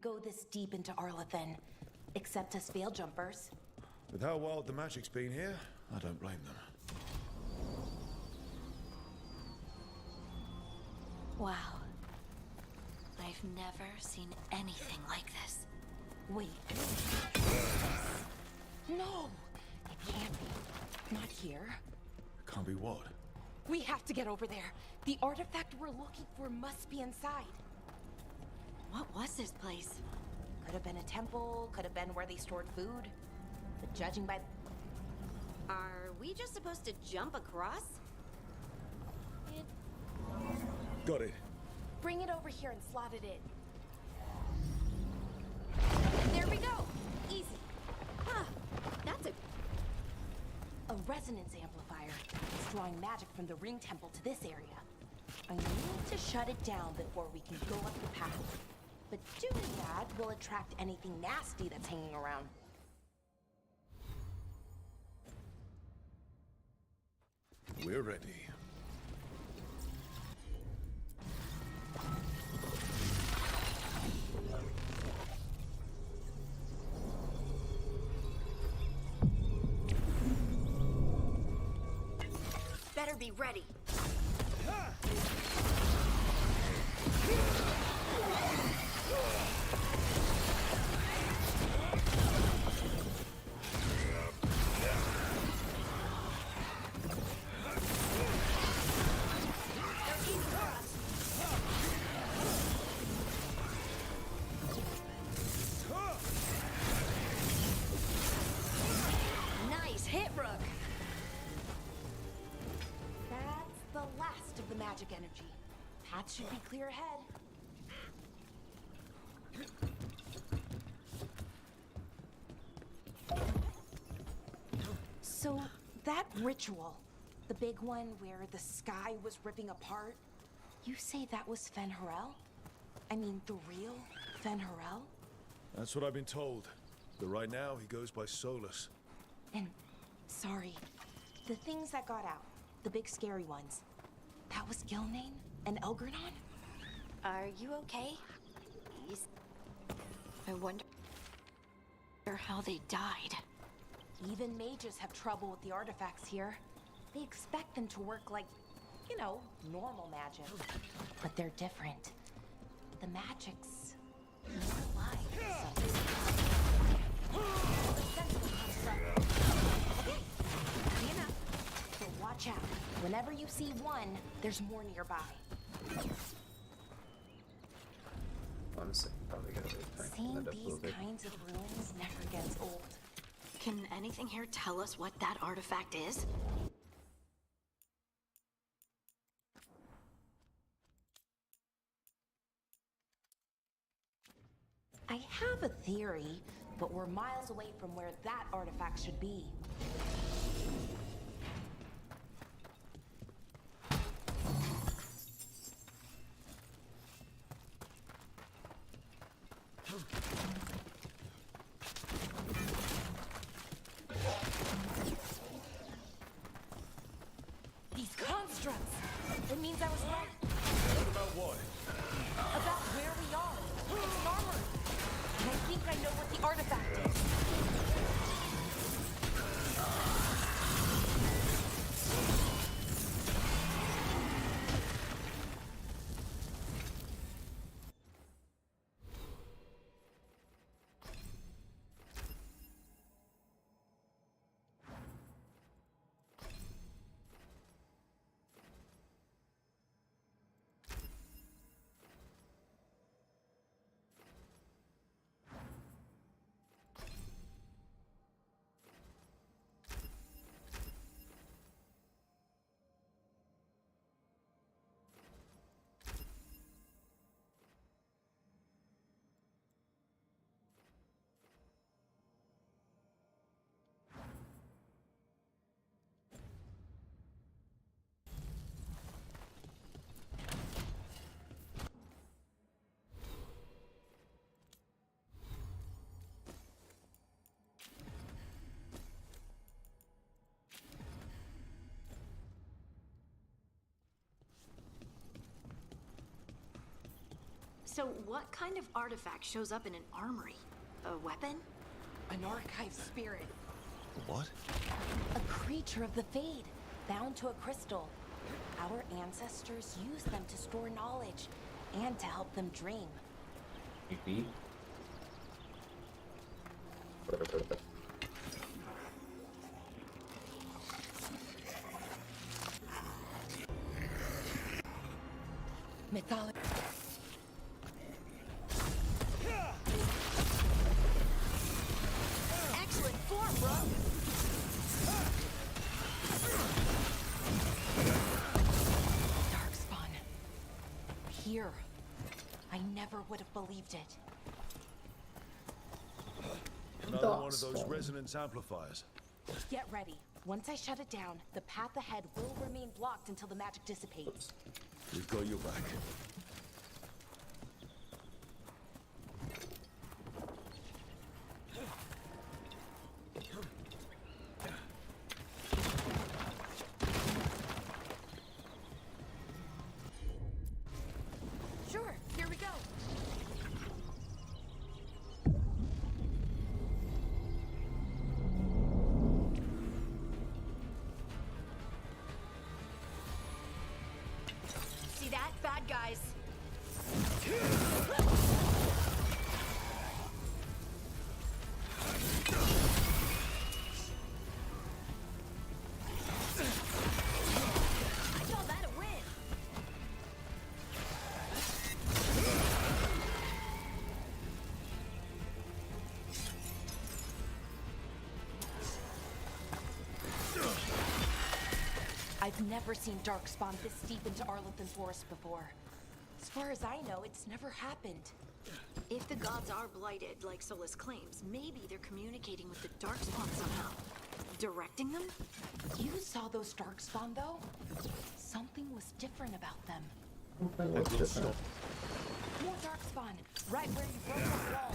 Go this deep into Arlathan, except us veil jumpers. With how wild the magic's been here, I don't blame them. Wow. I've never seen anything like this. Wait. No! It can't be. Not here. Can't be what? We have to get over there. The artifact we're looking for must be inside. What was this place? Could have been a temple, could have been where they stored food. But judging by... Are we just supposed to jump across? Got it. Bring it over here and slot it in. There we go! Easy. Huh. That's a resonance amplifier. It's drawing magic from the ring temple to this area. I need to shut it down before we can go up the path. But doing that will attract anything nasty that's hanging around. We're ready. better be ready. Nice hit, Rook. That's the last of the magic energy. Path should be clear ahead. So, that ritual, the big one where the sky was ripping apart, you say that was Fen'Harel? I mean, the real Fen'Harel? That's what I've been told. But right now, he goes by Solus. And, sorry, the things that got out, the big scary ones, that was Gilnane and Elgernon? Are you okay? I wonder how they died. Even mages have trouble with the artifacts here. They expect them to work like, you know, normal magic. But they're different. The magic's more like something. The sensible construct. Okay, easy enough. But watch out. Whenever you see one, there's more nearby. Honestly, probably gotta wait. Seeing these kinds of ruins never gets old. Can anything here tell us what that artifact is? I have a theory, but we're miles away from where that artifact should be. These constructs! It means I was right. What about what? About where we are. It's armored. And I think I know what the artifact is. So what kind of artifact shows up in an armory? A weapon? An archive spirit. What? A creature of the Fade, bound to a crystal. Our ancestors used them to store knowledge and to help them dream. Creepy. Mythology. Excellent form, bro! Darkspawn. Here. I never would have believed it. Another one of those resonance amplifiers. Get ready. Once I shut it down, the path ahead will remain blocked until the magic dissipates. We've got your back. Sure, here we go. See that? Bad guys. I call that a win. I've never seen Darkspawn this deep into Arlington Forest before. As far as I know, it's never happened. If the gods are blighted, like Solus claims, maybe they're communicating with the Darkspawn somehow. Directing them? You saw those Darkspawn, though? Something was different about them. More Darkspawn, right where you broke the wall.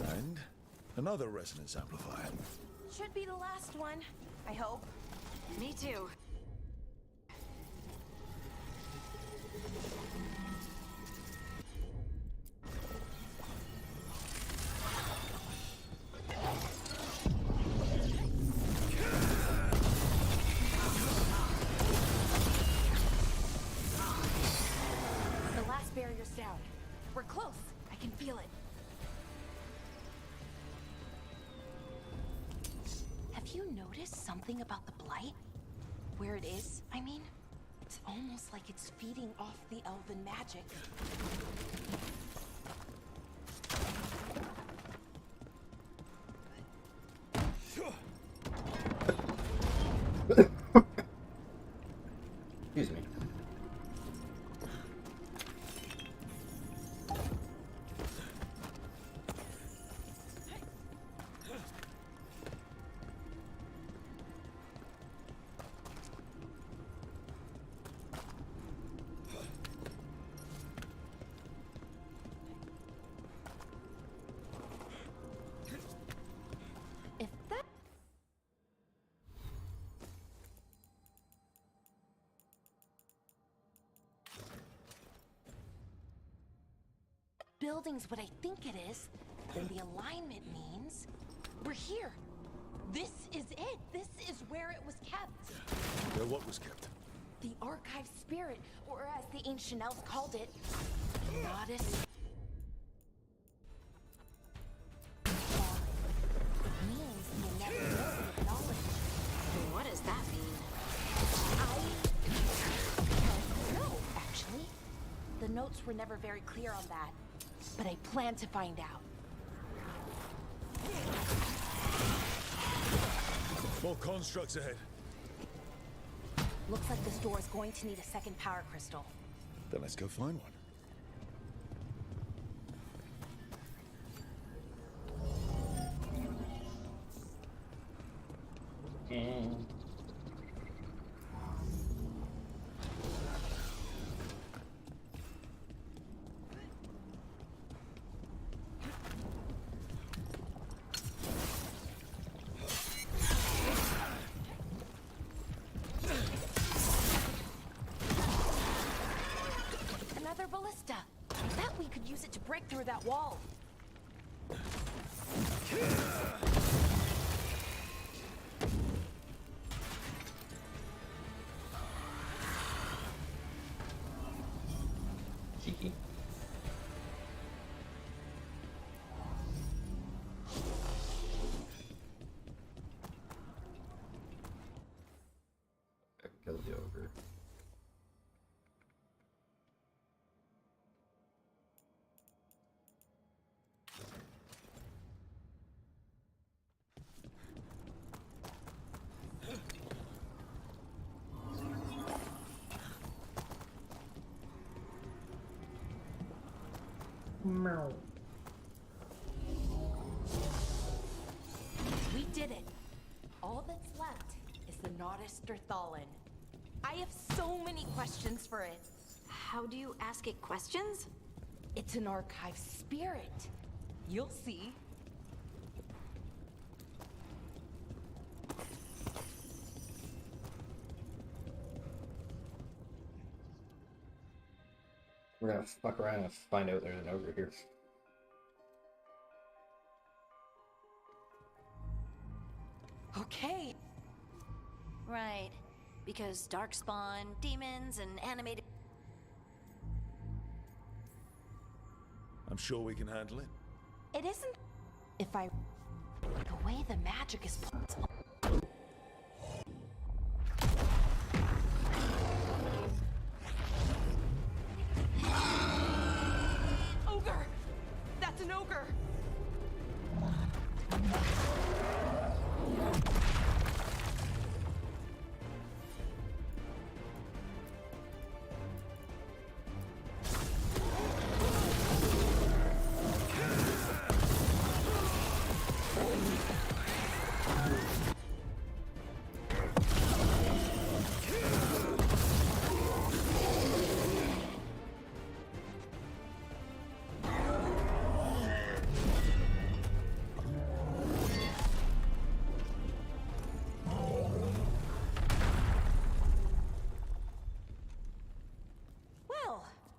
And another resonance amplifier. Should be the last one, I hope. Me too. The last barrier's down. We're close. I can feel it. Have you noticed something about the blight? Where it is, I mean? It's almost like it's feeding off the elven magic. Excuse me. If that... building's what I think it is, then the alignment means we're here. This is it. This is where it was kept. Where what was kept? The archive spirit, or as the ancient elves called it, goddess. maps were never very clear on that. But I plan to find out. More constructs ahead. Looks like this door is going to need a second power crystal. Then let's go find one. Another ballista. I bet we could use it to break through that wall. Cheeky. I killed the ogre. We did it. All that's left is the Naughtister Thallen. I have so many questions for it. How do you ask it questions? It's an archive spirit. You'll see. We're gonna fuck around and find out there's an ogre here. Okay. Right. Because darkspawn, demons, and animated... I'm sure we can handle it. It isn't... If I... The way the magic is pulled... Ogre! That's an ogre!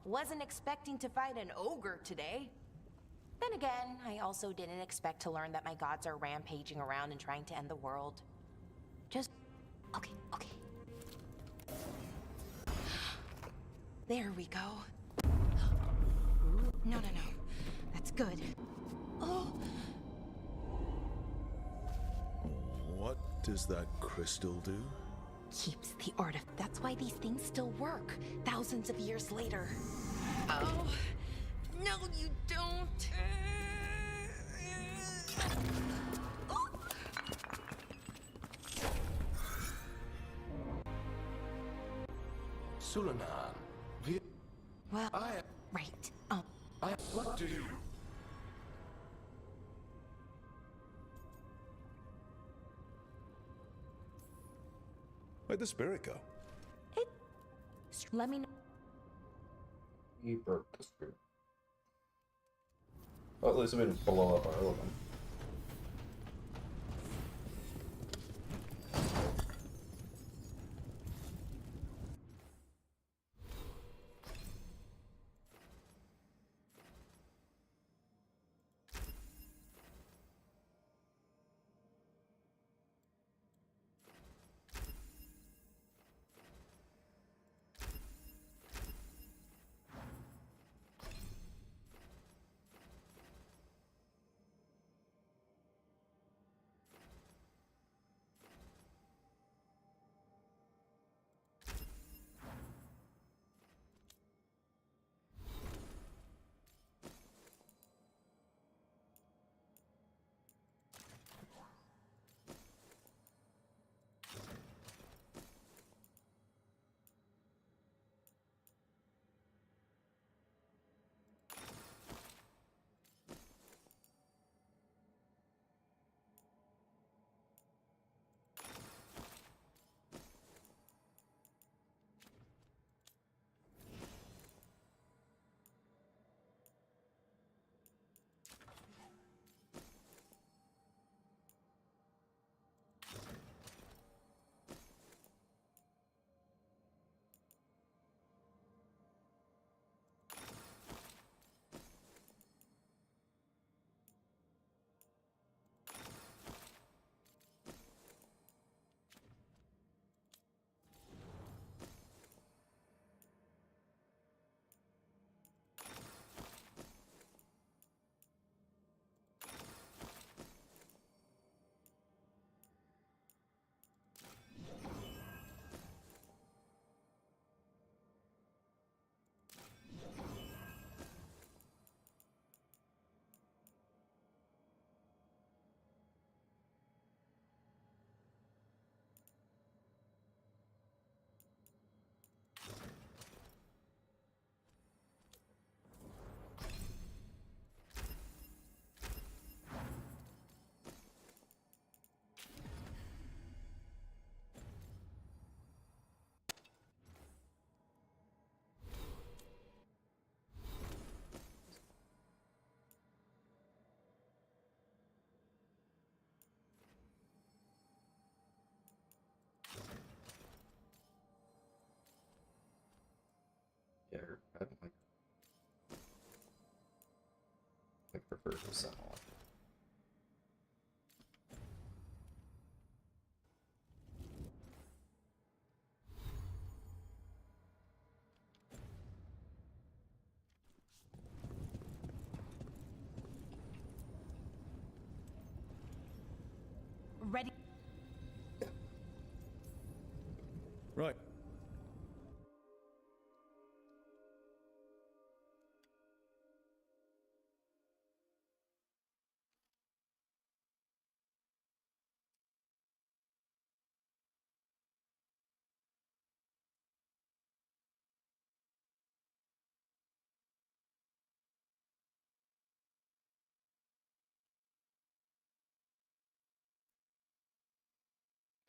Wasn't expecting to fight an ogre today. Then again, I also didn't expect to learn that my gods are rampaging around and trying to end the world. Just... Okay. There we go. No. That's good. Oh! What does that crystal do? Keeps the artifact. That's why these things still work, thousands of years later. Oh, no, you don't. Sulanan, Well, right. What do you... Where'd the spirit go? Let me know. He broke the screw. Well, at least it didn't blow up our elephant. purple symbol. Ready? Right.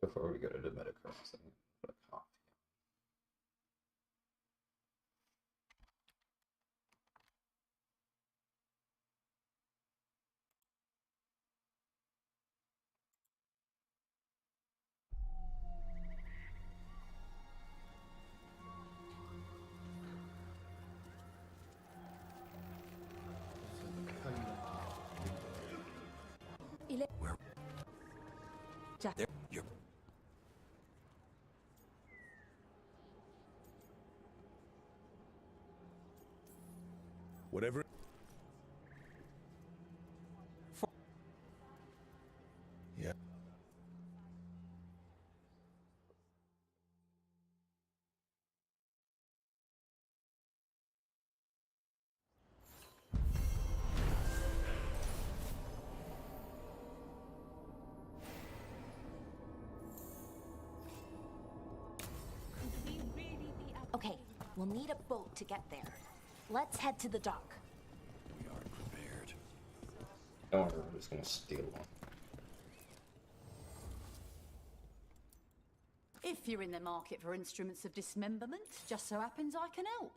Before we go to the Metacross, I need to put a coffee. Where? Jack. There, you're. Whatever. Yeah. Okay, we'll need a boat to get there. Let's head to the dock. We are prepared. Don't worry, we're just gonna steal one. If you're in the market for instruments of dismemberment, just so happens I can help.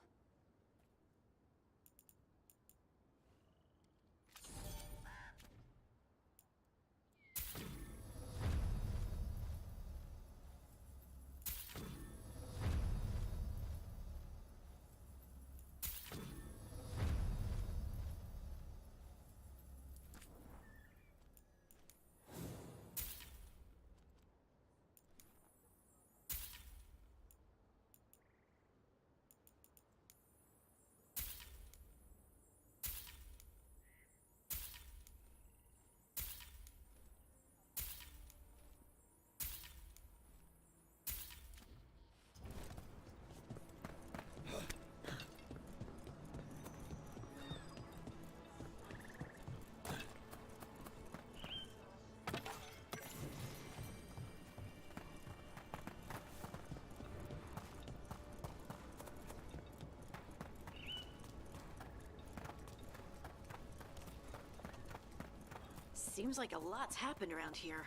Seems like a lot's happened around here.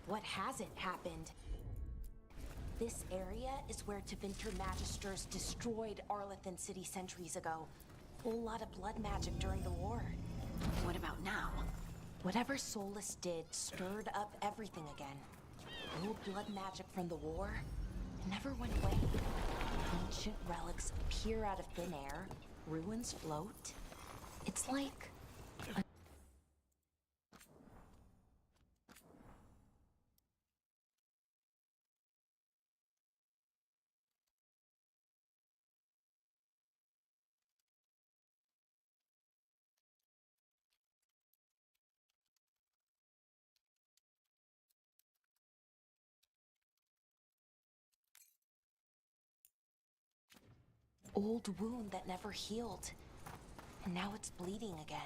What hasn't happened? This area is where Tevinter Magisters destroyed Arlethan City centuries ago. Whole lot of blood magic during the war. What about now? Whatever Solus did stirred up everything again. Old blood magic from the war, it never went away. Ancient relics appear out of thin air, ruins float. It's like old wound that never healed. And now it's bleeding again.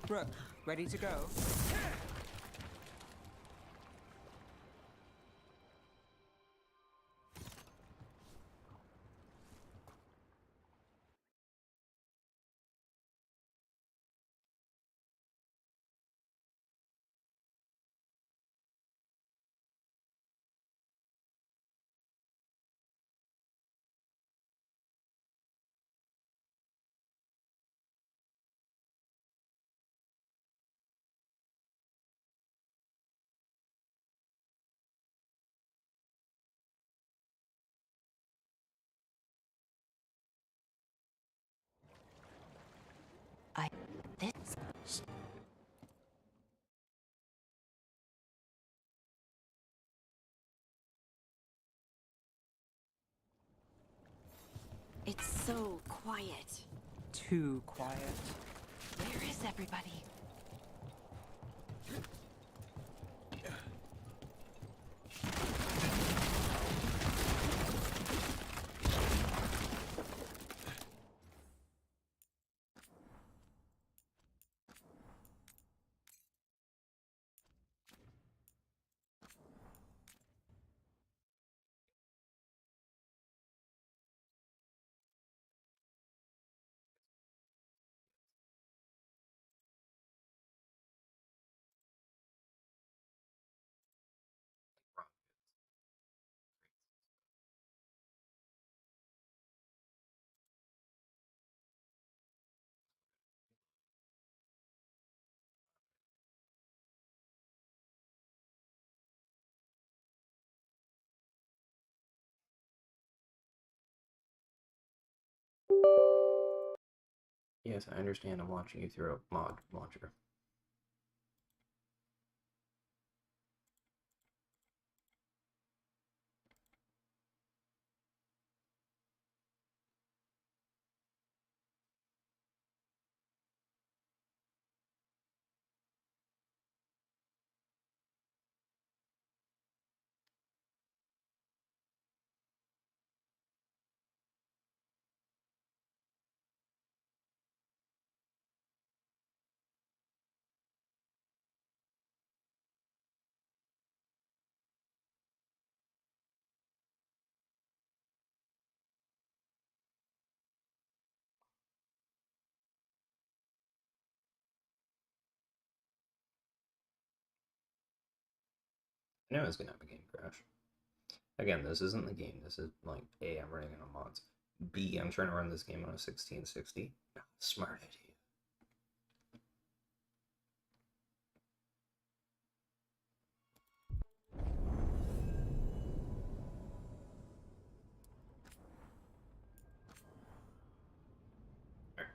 Brooke, ready to go? This. It's so quiet. Too quiet. Where is everybody? Yes, I understand. I'm watching you through a mod launcher. I know it's gonna have a game crash. Again, this isn't the game. This is like A, I'm running it on mods. B, I'm trying to run this game on a 1660. Smart idea. Alright.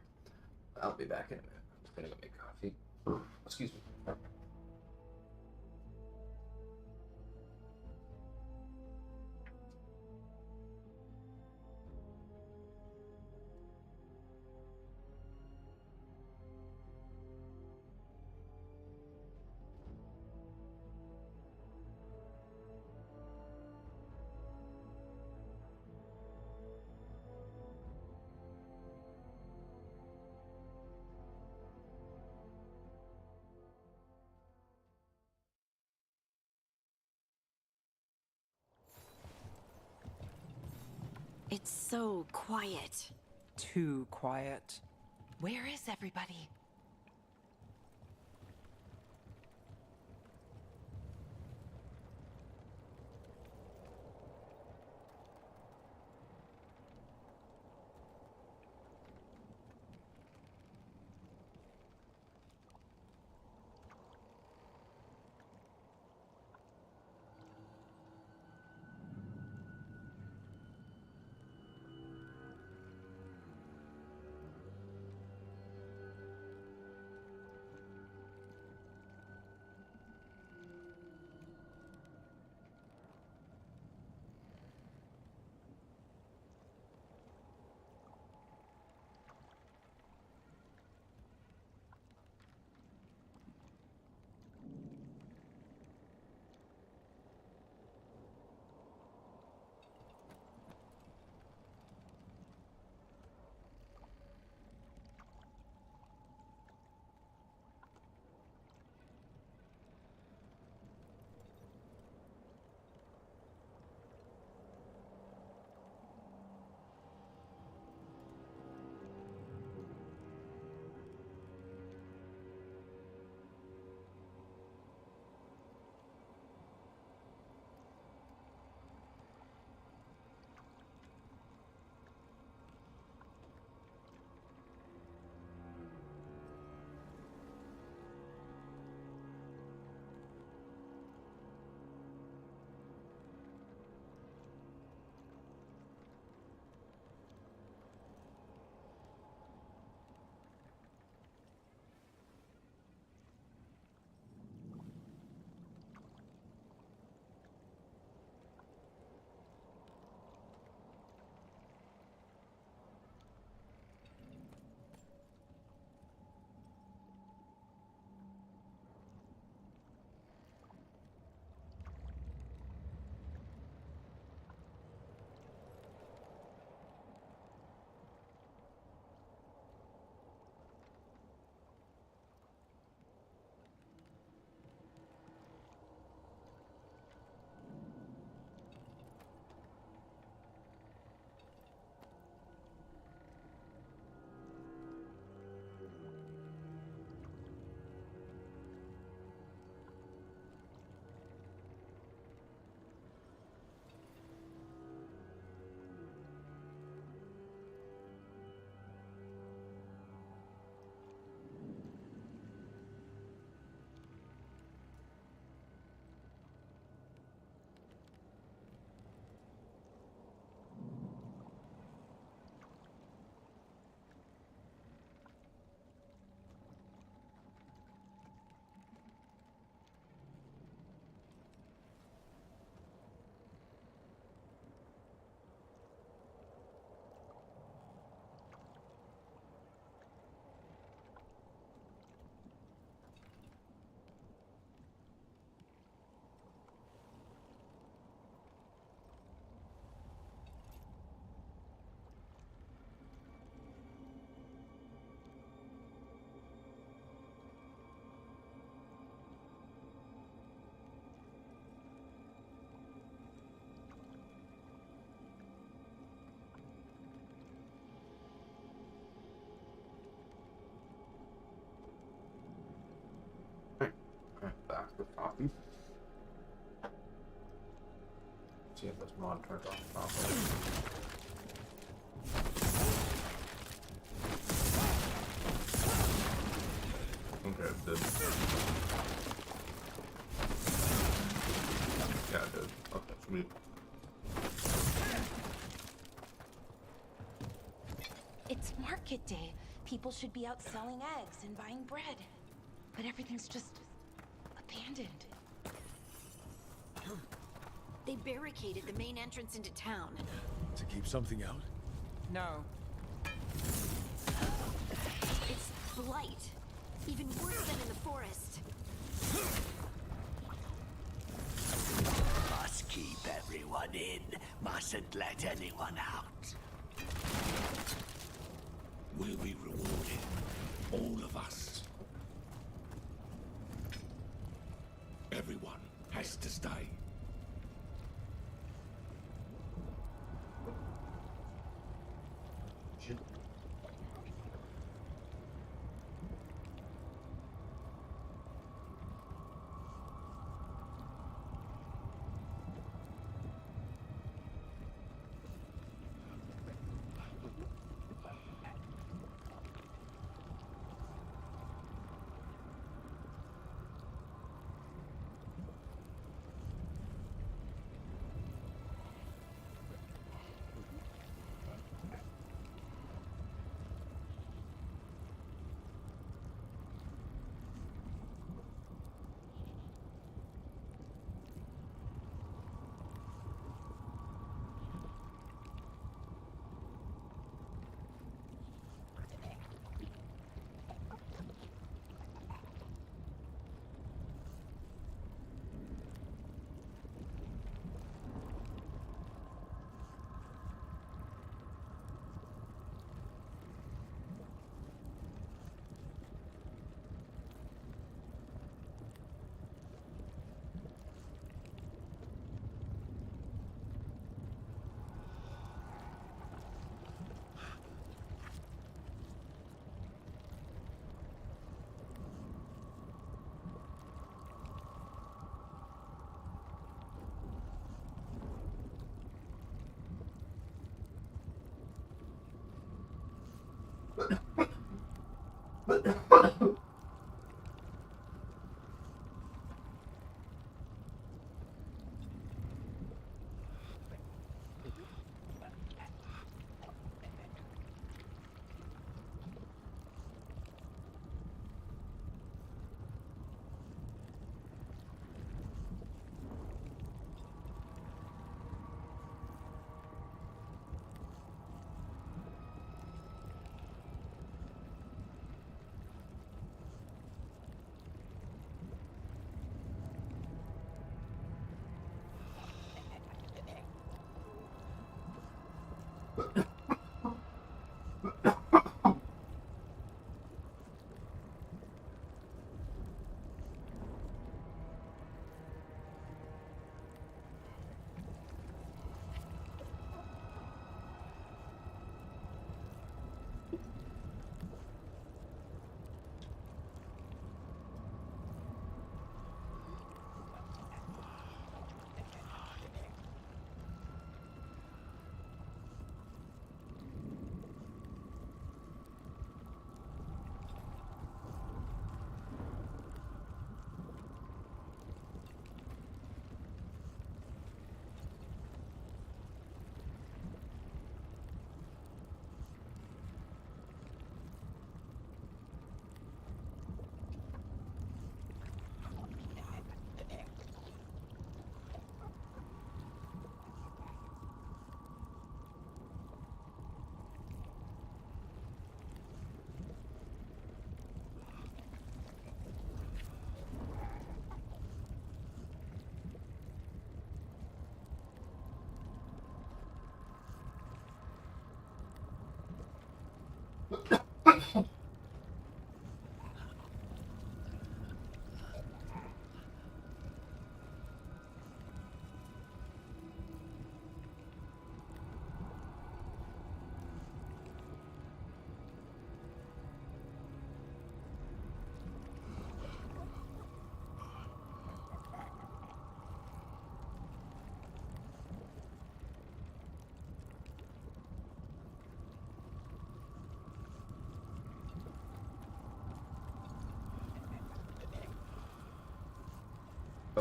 I'll be back in a minute. I'm just gonna go make coffee. Excuse me. It's so quiet. Too quiet. Where is everybody? See if this mod turns off properly. Okay, it did. Yeah, it did. Okay, sweet. It's market day. People should be out selling eggs and buying bread. But everything's just abandoned. They barricaded the main entrance into town. To keep something out? No. It's blight. Even worse than in the forest. Must keep everyone in. Mustn't let anyone out. Will be rewarded. All of us. Everyone has to stay.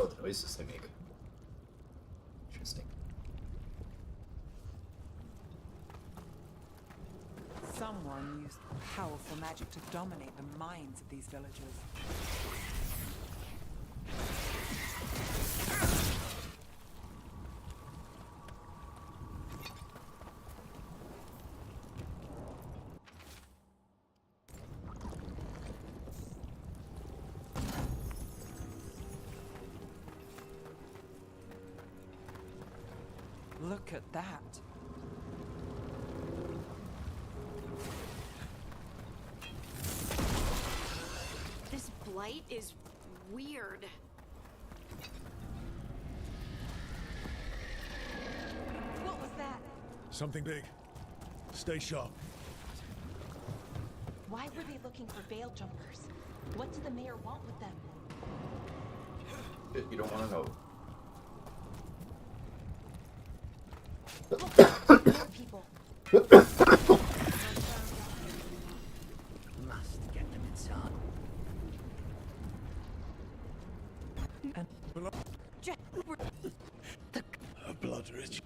Oh, the noises they make. Interesting. Someone used powerful magic to dominate the minds of these villagers. Look at that. This blight is weird. What was that? Something big. Stay sharp. Why were they looking for veil jumpers? What did the mayor want with them? You don't want to know. More people. Must get them inside. A blood rich.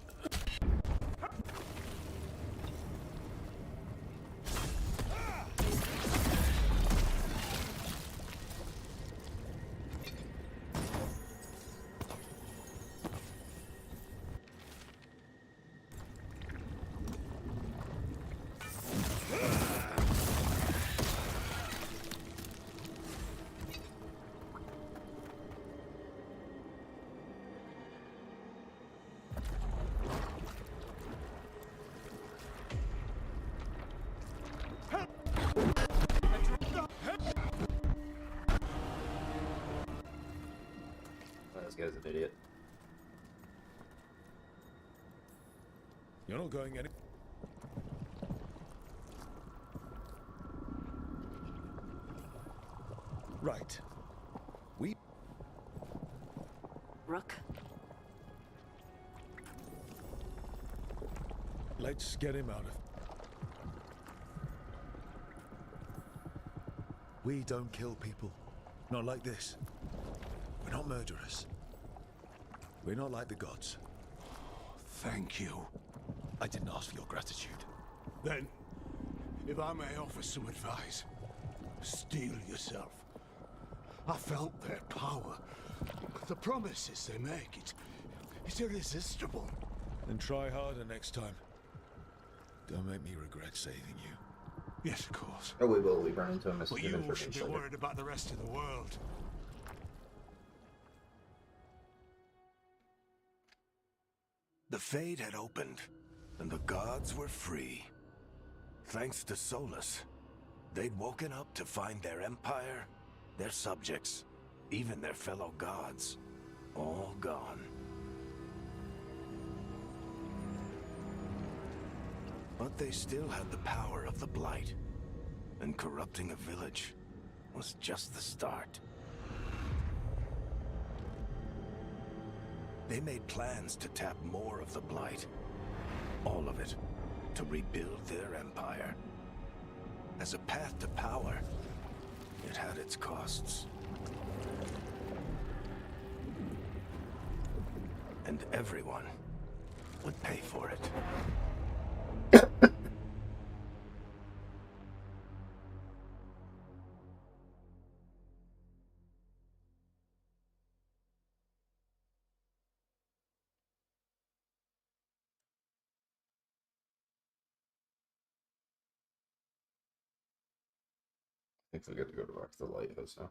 This guy's an idiot. You're not going any. Right. We. Rook? Let's get him out of. We don't kill people. Not like this. We're not murderers. We're not like the gods. Thank you. I didn't ask for your gratitude. Then, if I may offer some advice, steel yourself. I felt their power. The promises they make, it's irresistible. Then try harder next time. Don't make me regret saving you. Yes, of course. Oh, we will. We run into him as But you should be worried about the rest of the world. The Fade had opened, and the gods were free. Thanks to Solus, they'd woken up to find their empire, their subjects, even their fellow gods, all gone. But they still had the power of the Blight, and corrupting a village was just the start. They made plans to tap more of the Blight. All of it. To rebuild their empire. As a path to power, it had its costs. And everyone would pay for it. I think we get to go back to the lighthouse now.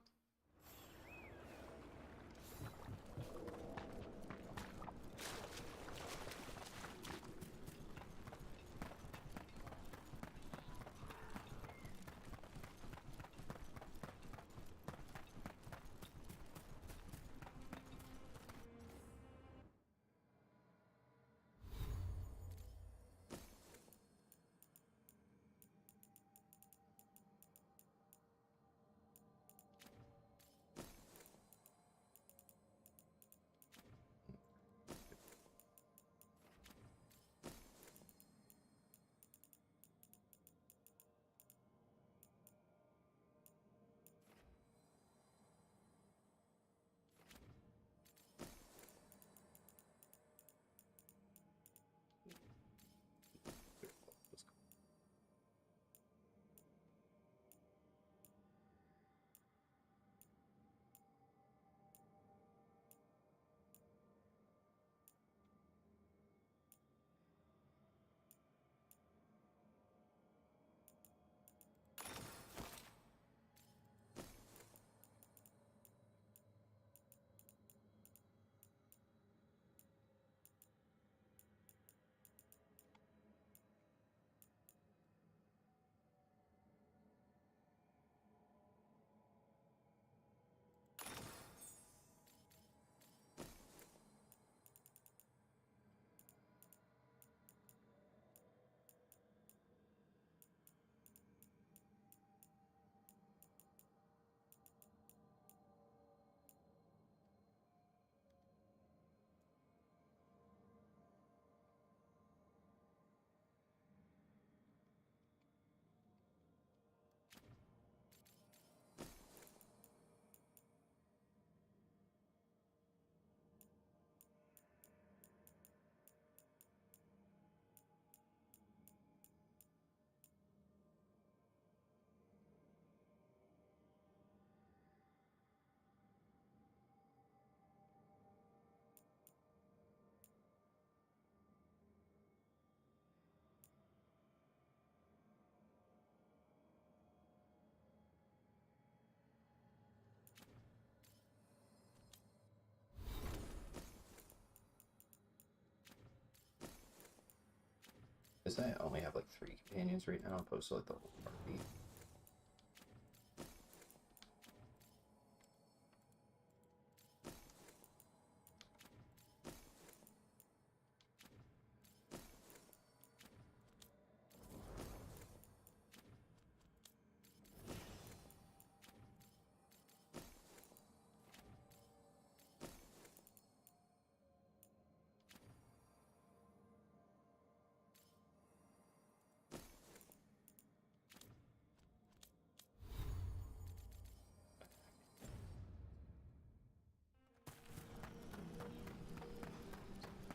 notice I only have like 3 companions right now, opposed to like the whole party.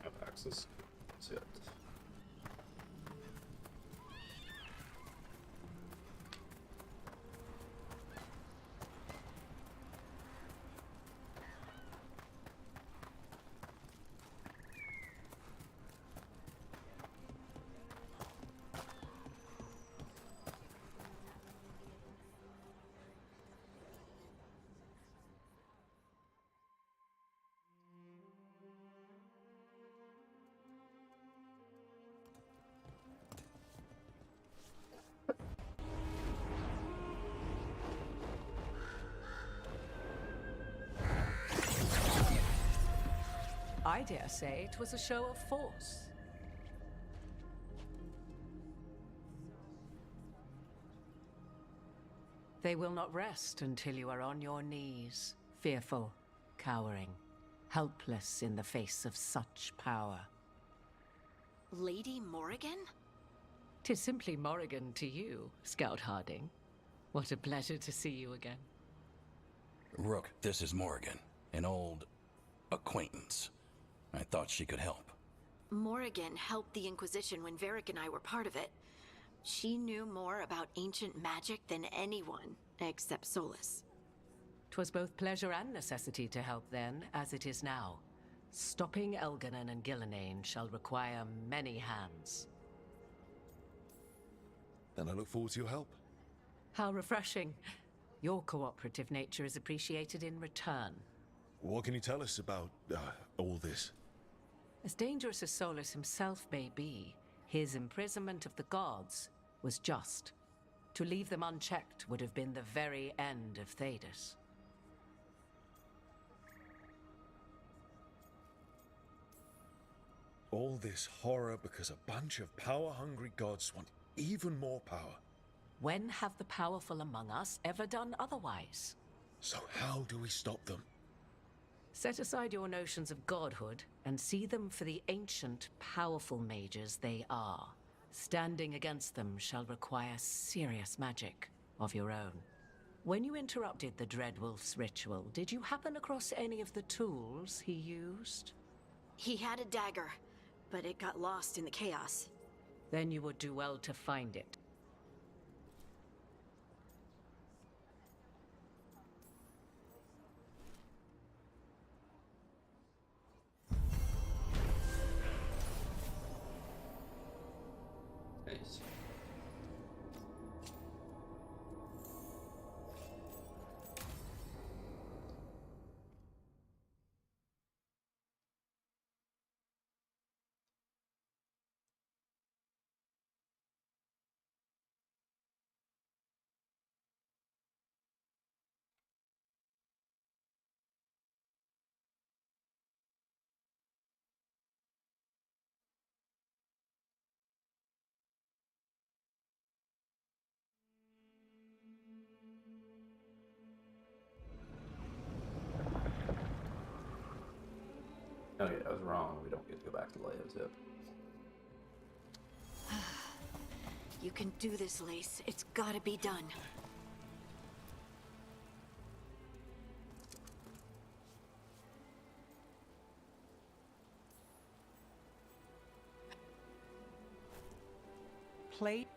Have access to it. I dare say it was a show of force. They will not rest until you are on your knees, fearful, cowering, helpless in the face of such power. Lady Morrigan? 'Tis simply Morrigan to you, Scout Harding. What a pleasure to see you again. Rook, this is Morrigan, an old acquaintance. I thought she could help. Morrigan helped the Inquisition when Varric and I were part of it. She knew more about ancient magic than anyone, except Solus. 'Twas both pleasure and necessity to help then, as it is now. Stopping Elganon and Gillenane shall require many hands. Then I look forward to your help. How refreshing. Your cooperative nature is appreciated in return. What can you tell us about all this? As dangerous as Solus himself may be, his imprisonment of the gods was just. To leave them unchecked would have been the very end of Thedas. All this horror because a bunch of power-hungry gods want even more power. When have the powerful among us ever done otherwise? So how do we stop them? Set aside your notions of godhood and see them for the ancient, powerful mages they are. Standing against them shall require serious magic of your own. When you interrupted the Dreadwolf's ritual, did you happen across any of the tools he used? He had a dagger, but it got lost in the chaos. Then you would do well to find it. Nice. Oh yeah, I was wrong. We don't get to go back to Leia's hip. You can do this, Lace. It's gotta be done. Plate.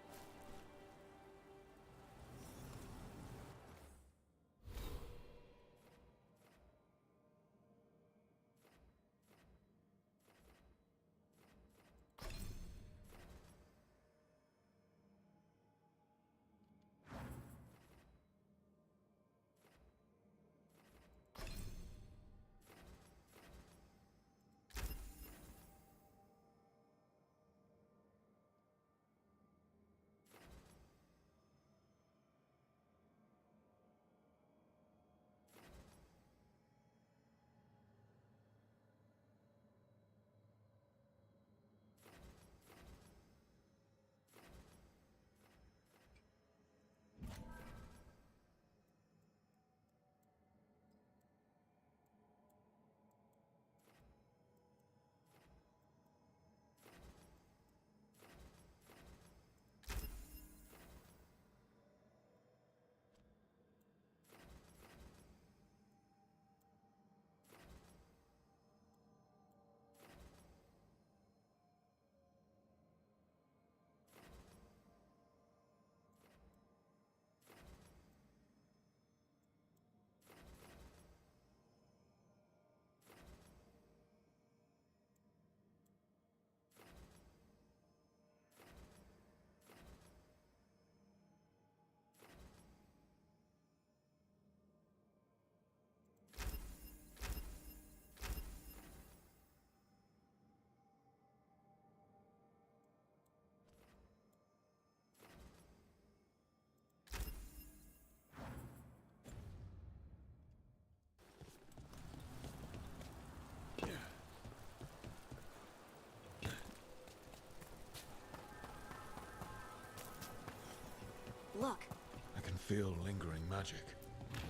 feel lingering magic.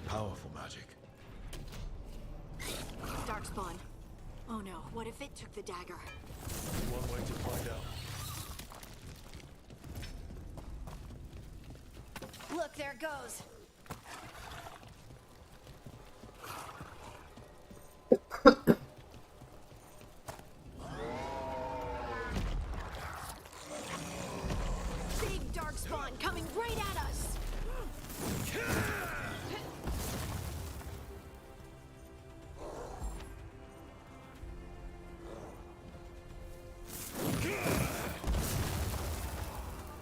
Powerful magic. Darkspawn. Oh no, what if it took the dagger? One way to find out. Look, there it goes. Big Darkspawn coming right at us.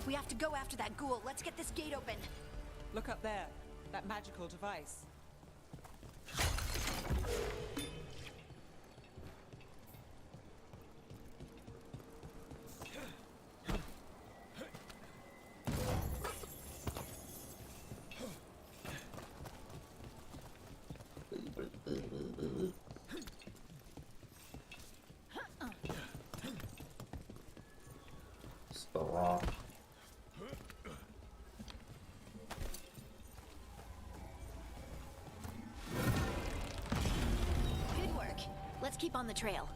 We have to go after that ghoul. Let's get this gate open. Look up there. That magical device. Spell off. Good work. Let's keep on the trail.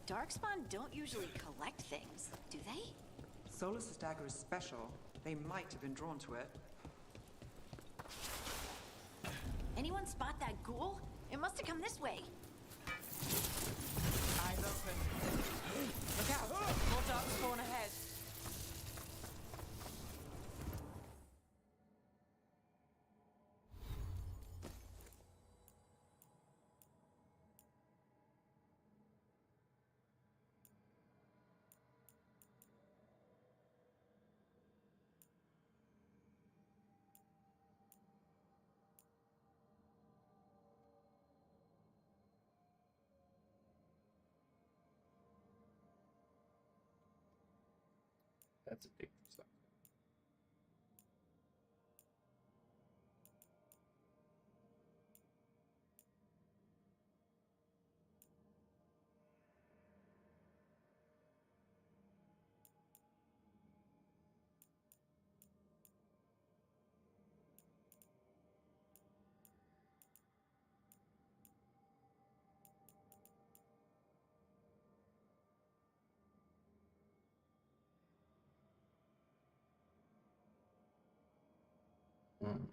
Darkspawn don't usually collect things, do they? Solus's dagger is special. They might have been drawn to it. Anyone spot that ghoul? It must have come this way. Eyes open. Look out! More Darkspawn ahead. That's a big suck. Mm.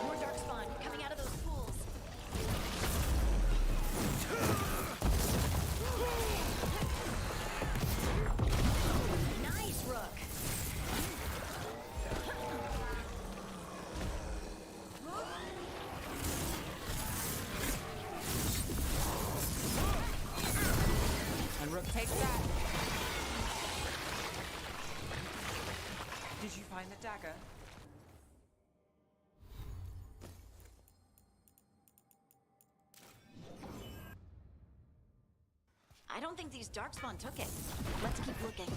More Darkspawn coming out of those pools. Nice, Rook. And Rook takes that. Did you find the dagger? I don't think these Darkspawn took it. Let's keep looking.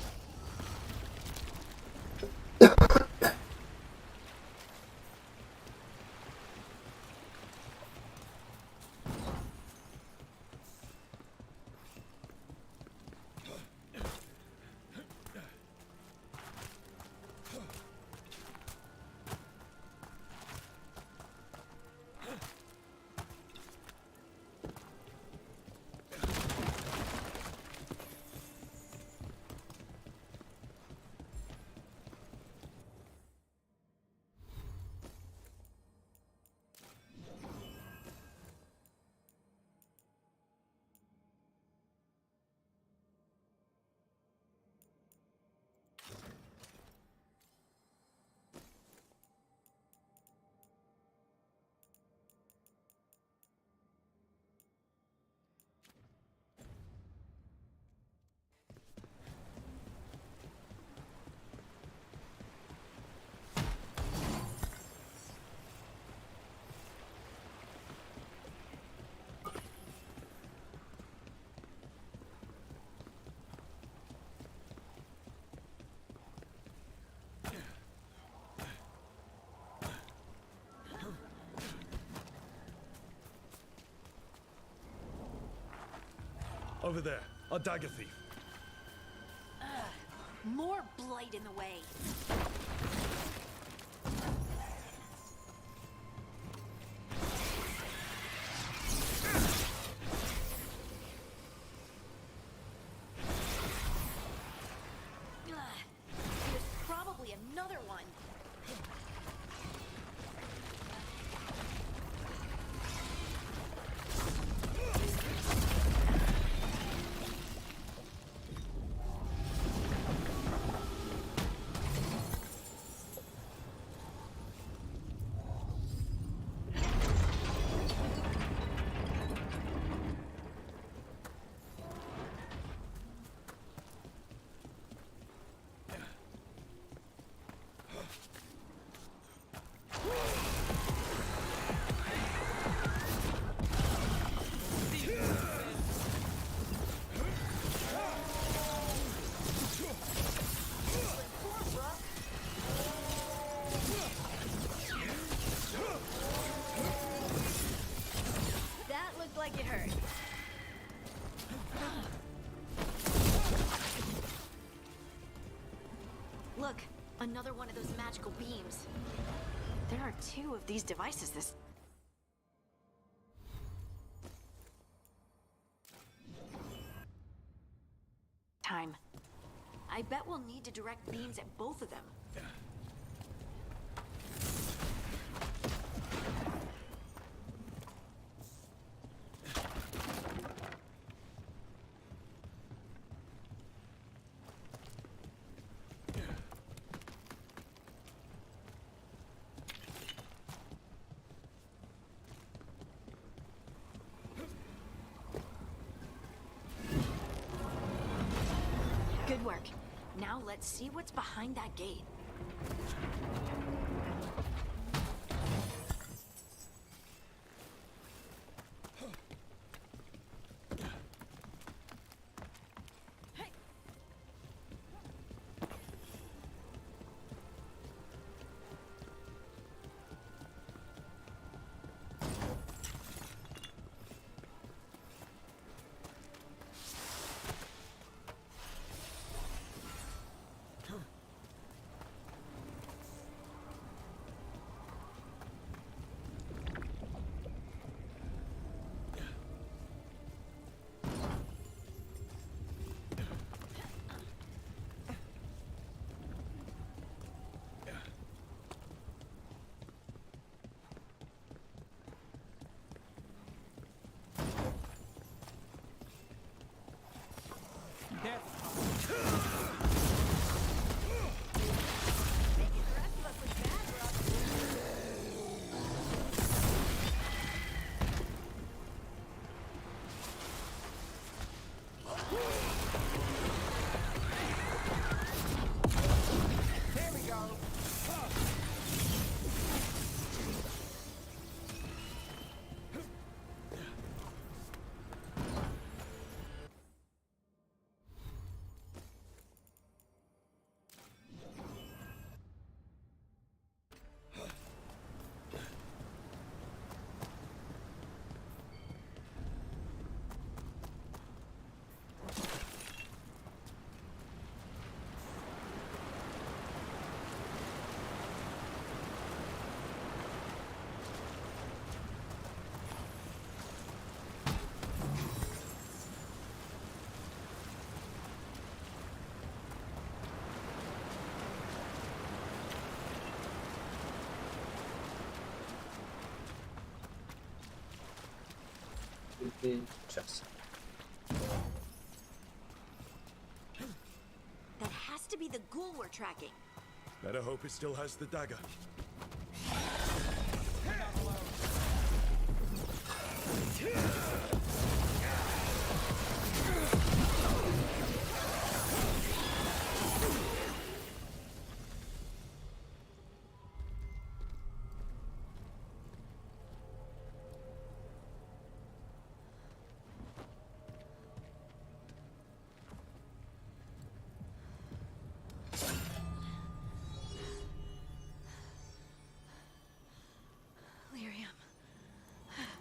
Over there, our dagger thief. More blight in the way. There's probably another one. That looked like it hurt. Look, another one of those magical beams. There are 2 of these devices this time. I bet we'll need to direct beams at both of them. Good work. Now let's see what's behind that gate. Chest. That has to be the ghoul we're tracking. Better hope it still has the dagger.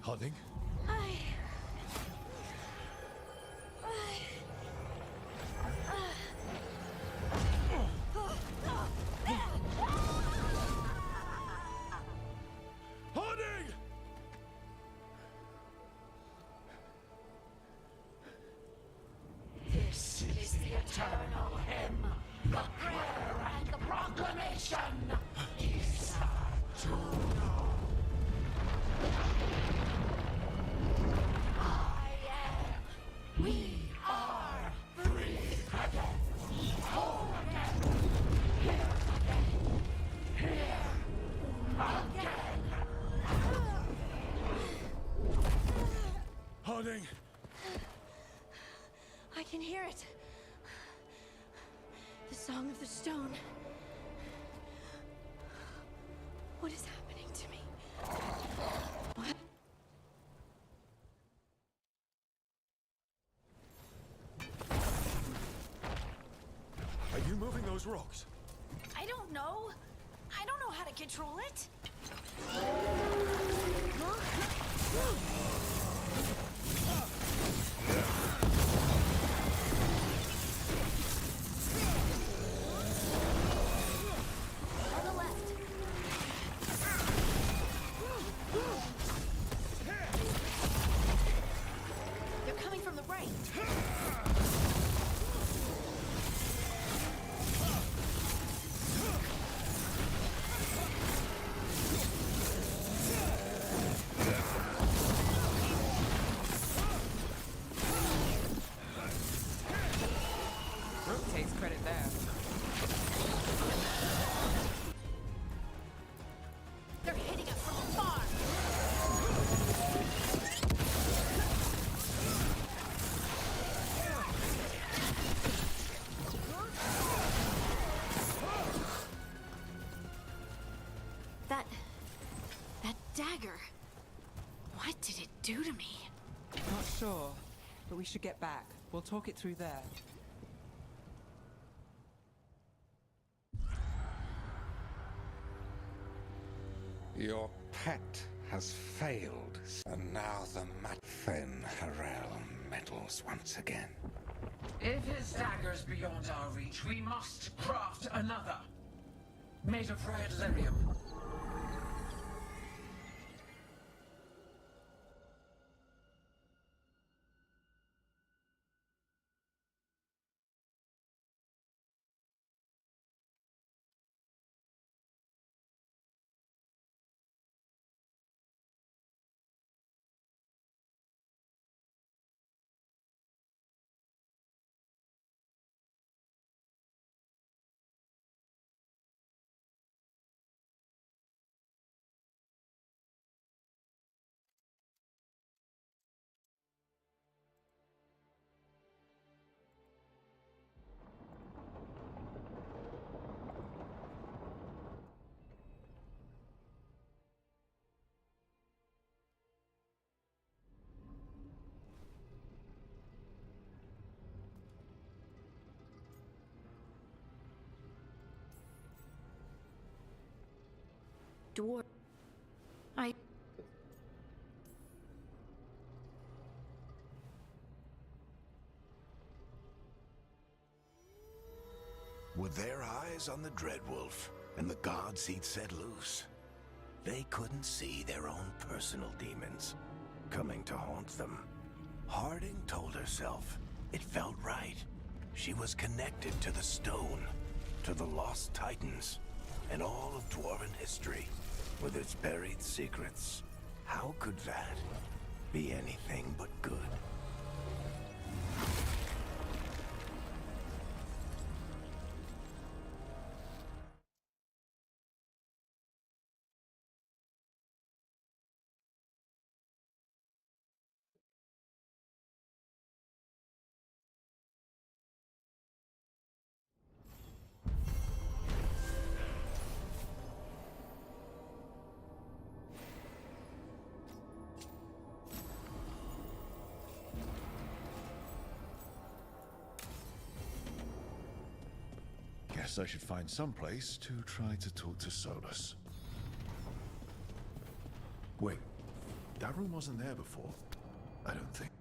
Hunting? eternal hymn, the prayer and the proclamation. Deserve to know. I am. We are free again. Whole again. Here again. Here again. Harding! I can hear it. The Song of the Stone. What is happening to me? What? Are you moving those rocks? I don't know. I don't know how to control it. On the left. They're coming from the right. Brooke takes credit there. They're hitting us from afar. That dagger. What did it do to me? Not sure, but we should get back. We'll talk it through there. Your pet has failed, and now the Fen Harel meddles once again. If his dagger's beyond our reach, we must craft another. Made of red lyrium. Dwarf. With their eyes on the Dreadwolf and the gods he'd set loose, they couldn't see their own personal demons coming to haunt them. Harding told herself it felt right. She was connected to the stone, to the lost titans, and all of Dwarven history, with its buried secrets. How could that be anything but good? Guess I should find some place to try to talk to Solus. Wait, that room wasn't there before. I don't think.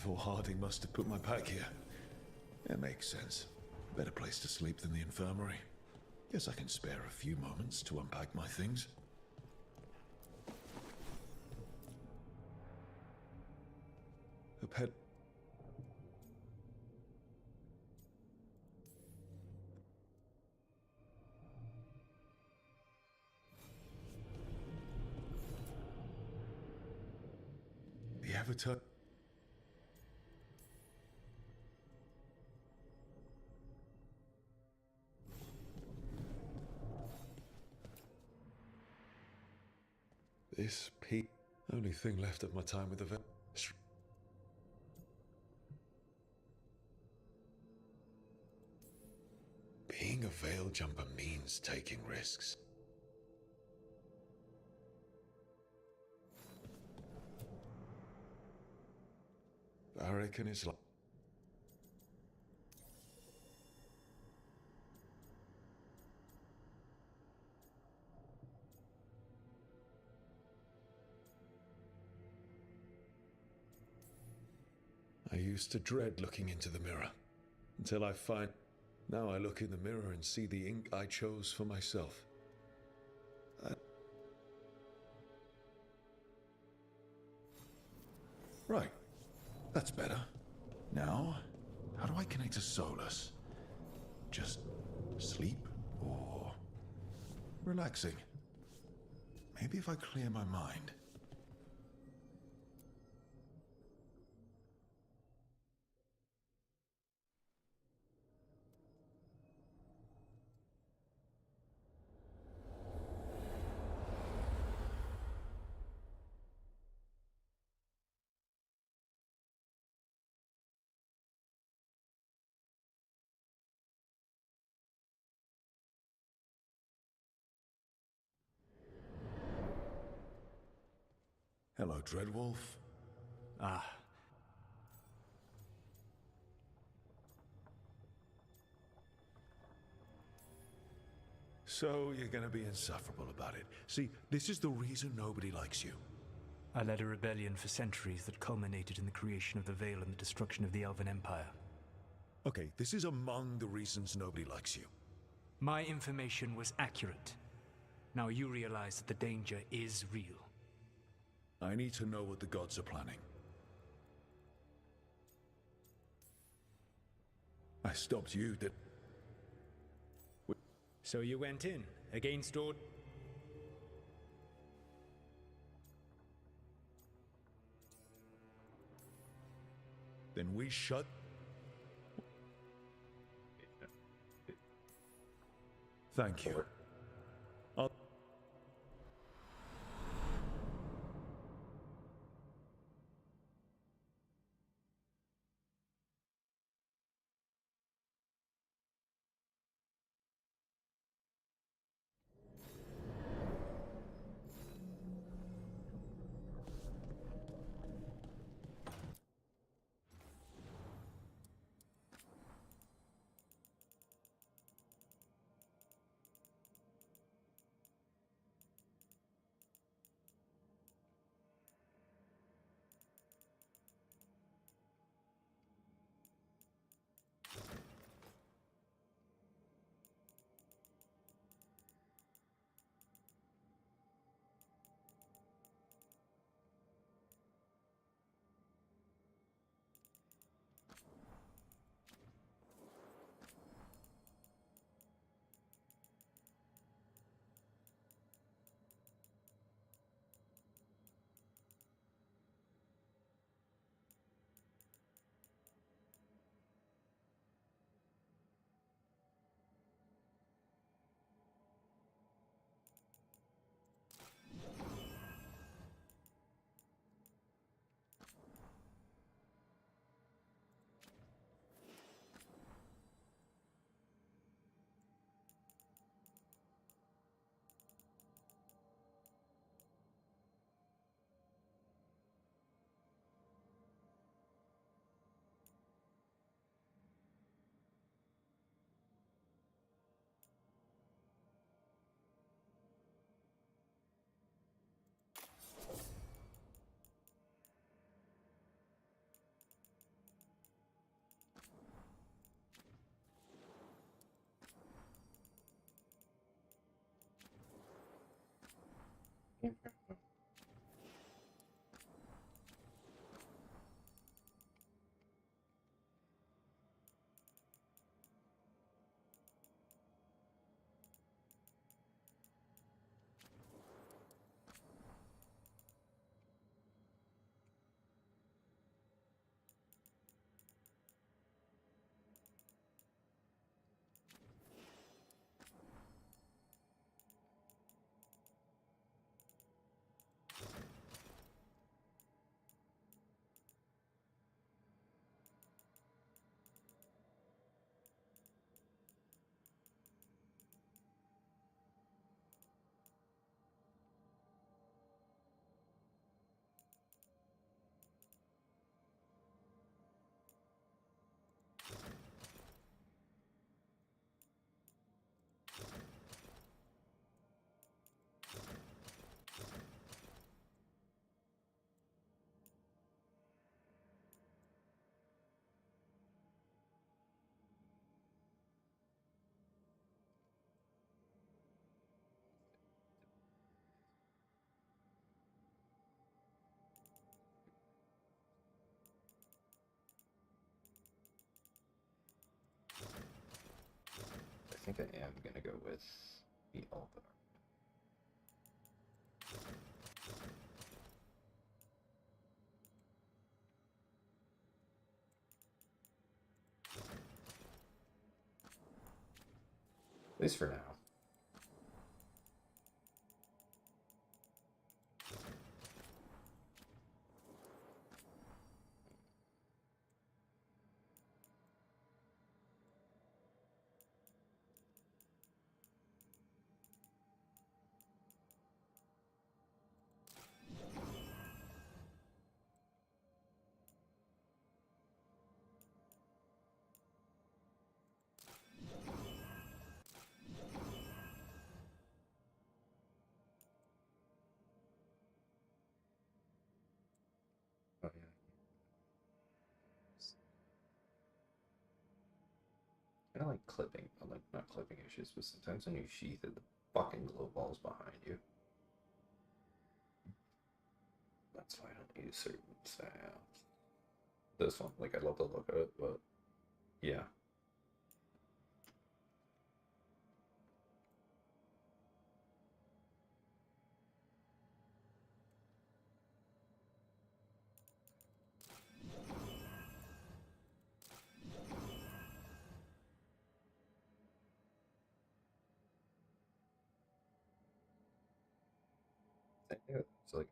Therefore, Harding must have put my pack here. It makes sense. Better place to sleep than the infirmary. Guess I can spare a few moments to unpack my things. A pet. The Avatar. This only thing left of my time with the Being a veil jumper means taking risks. I reckon it's like... I used to dread looking into the mirror, until I find... Now I look in the mirror and see the ink I chose for myself. Right. That's better. Now, how do I connect to Solus? Just sleep or relaxing? Maybe if I clear my mind. Hello, Dreadwolf. Ah. So you're gonna be insufferable about it. See, this is the reason nobody likes you. I led a rebellion for centuries that culminated in the creation of the Veil and the destruction of the Elven Empire. Okay, this is among the reasons nobody likes you. My information was accurate. Now you realize that the danger is real. I need to know what the gods are planning. I stopped you, did... So you went in, against all... Then we shut... Thank you. I'll... think I am gonna go with the Elf. At least for now. Oh, yeah. I like clipping, like not clipping issues, but sometimes when you sheath it, the fucking glow ball's behind you. That's why I don't use certain styles. This one, like I love the look of it, but yeah. It's like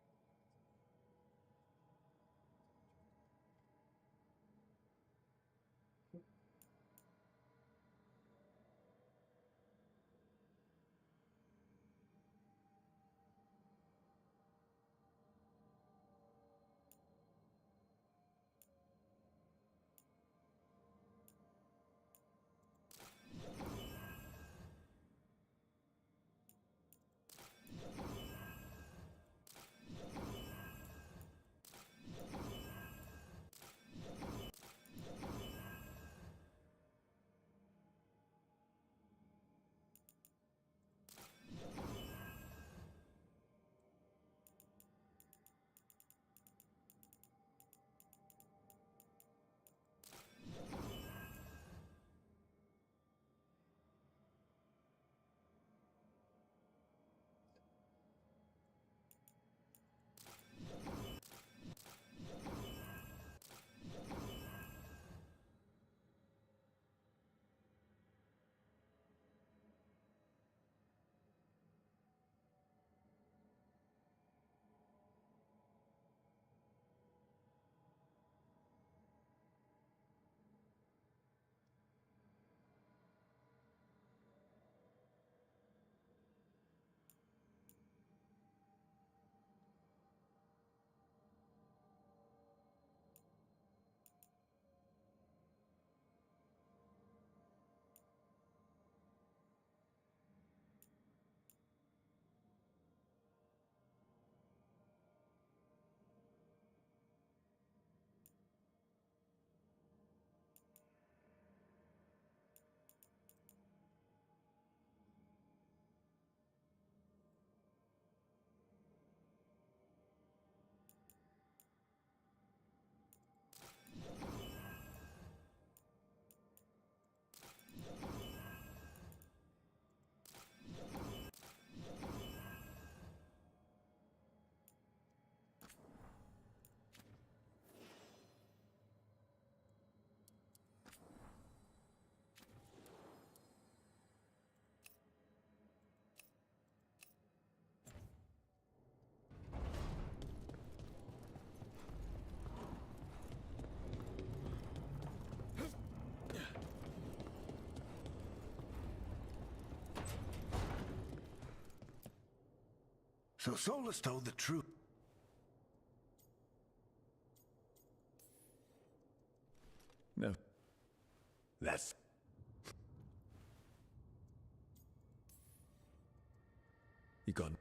So Solus told the truth. No. That's... You gone?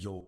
You'll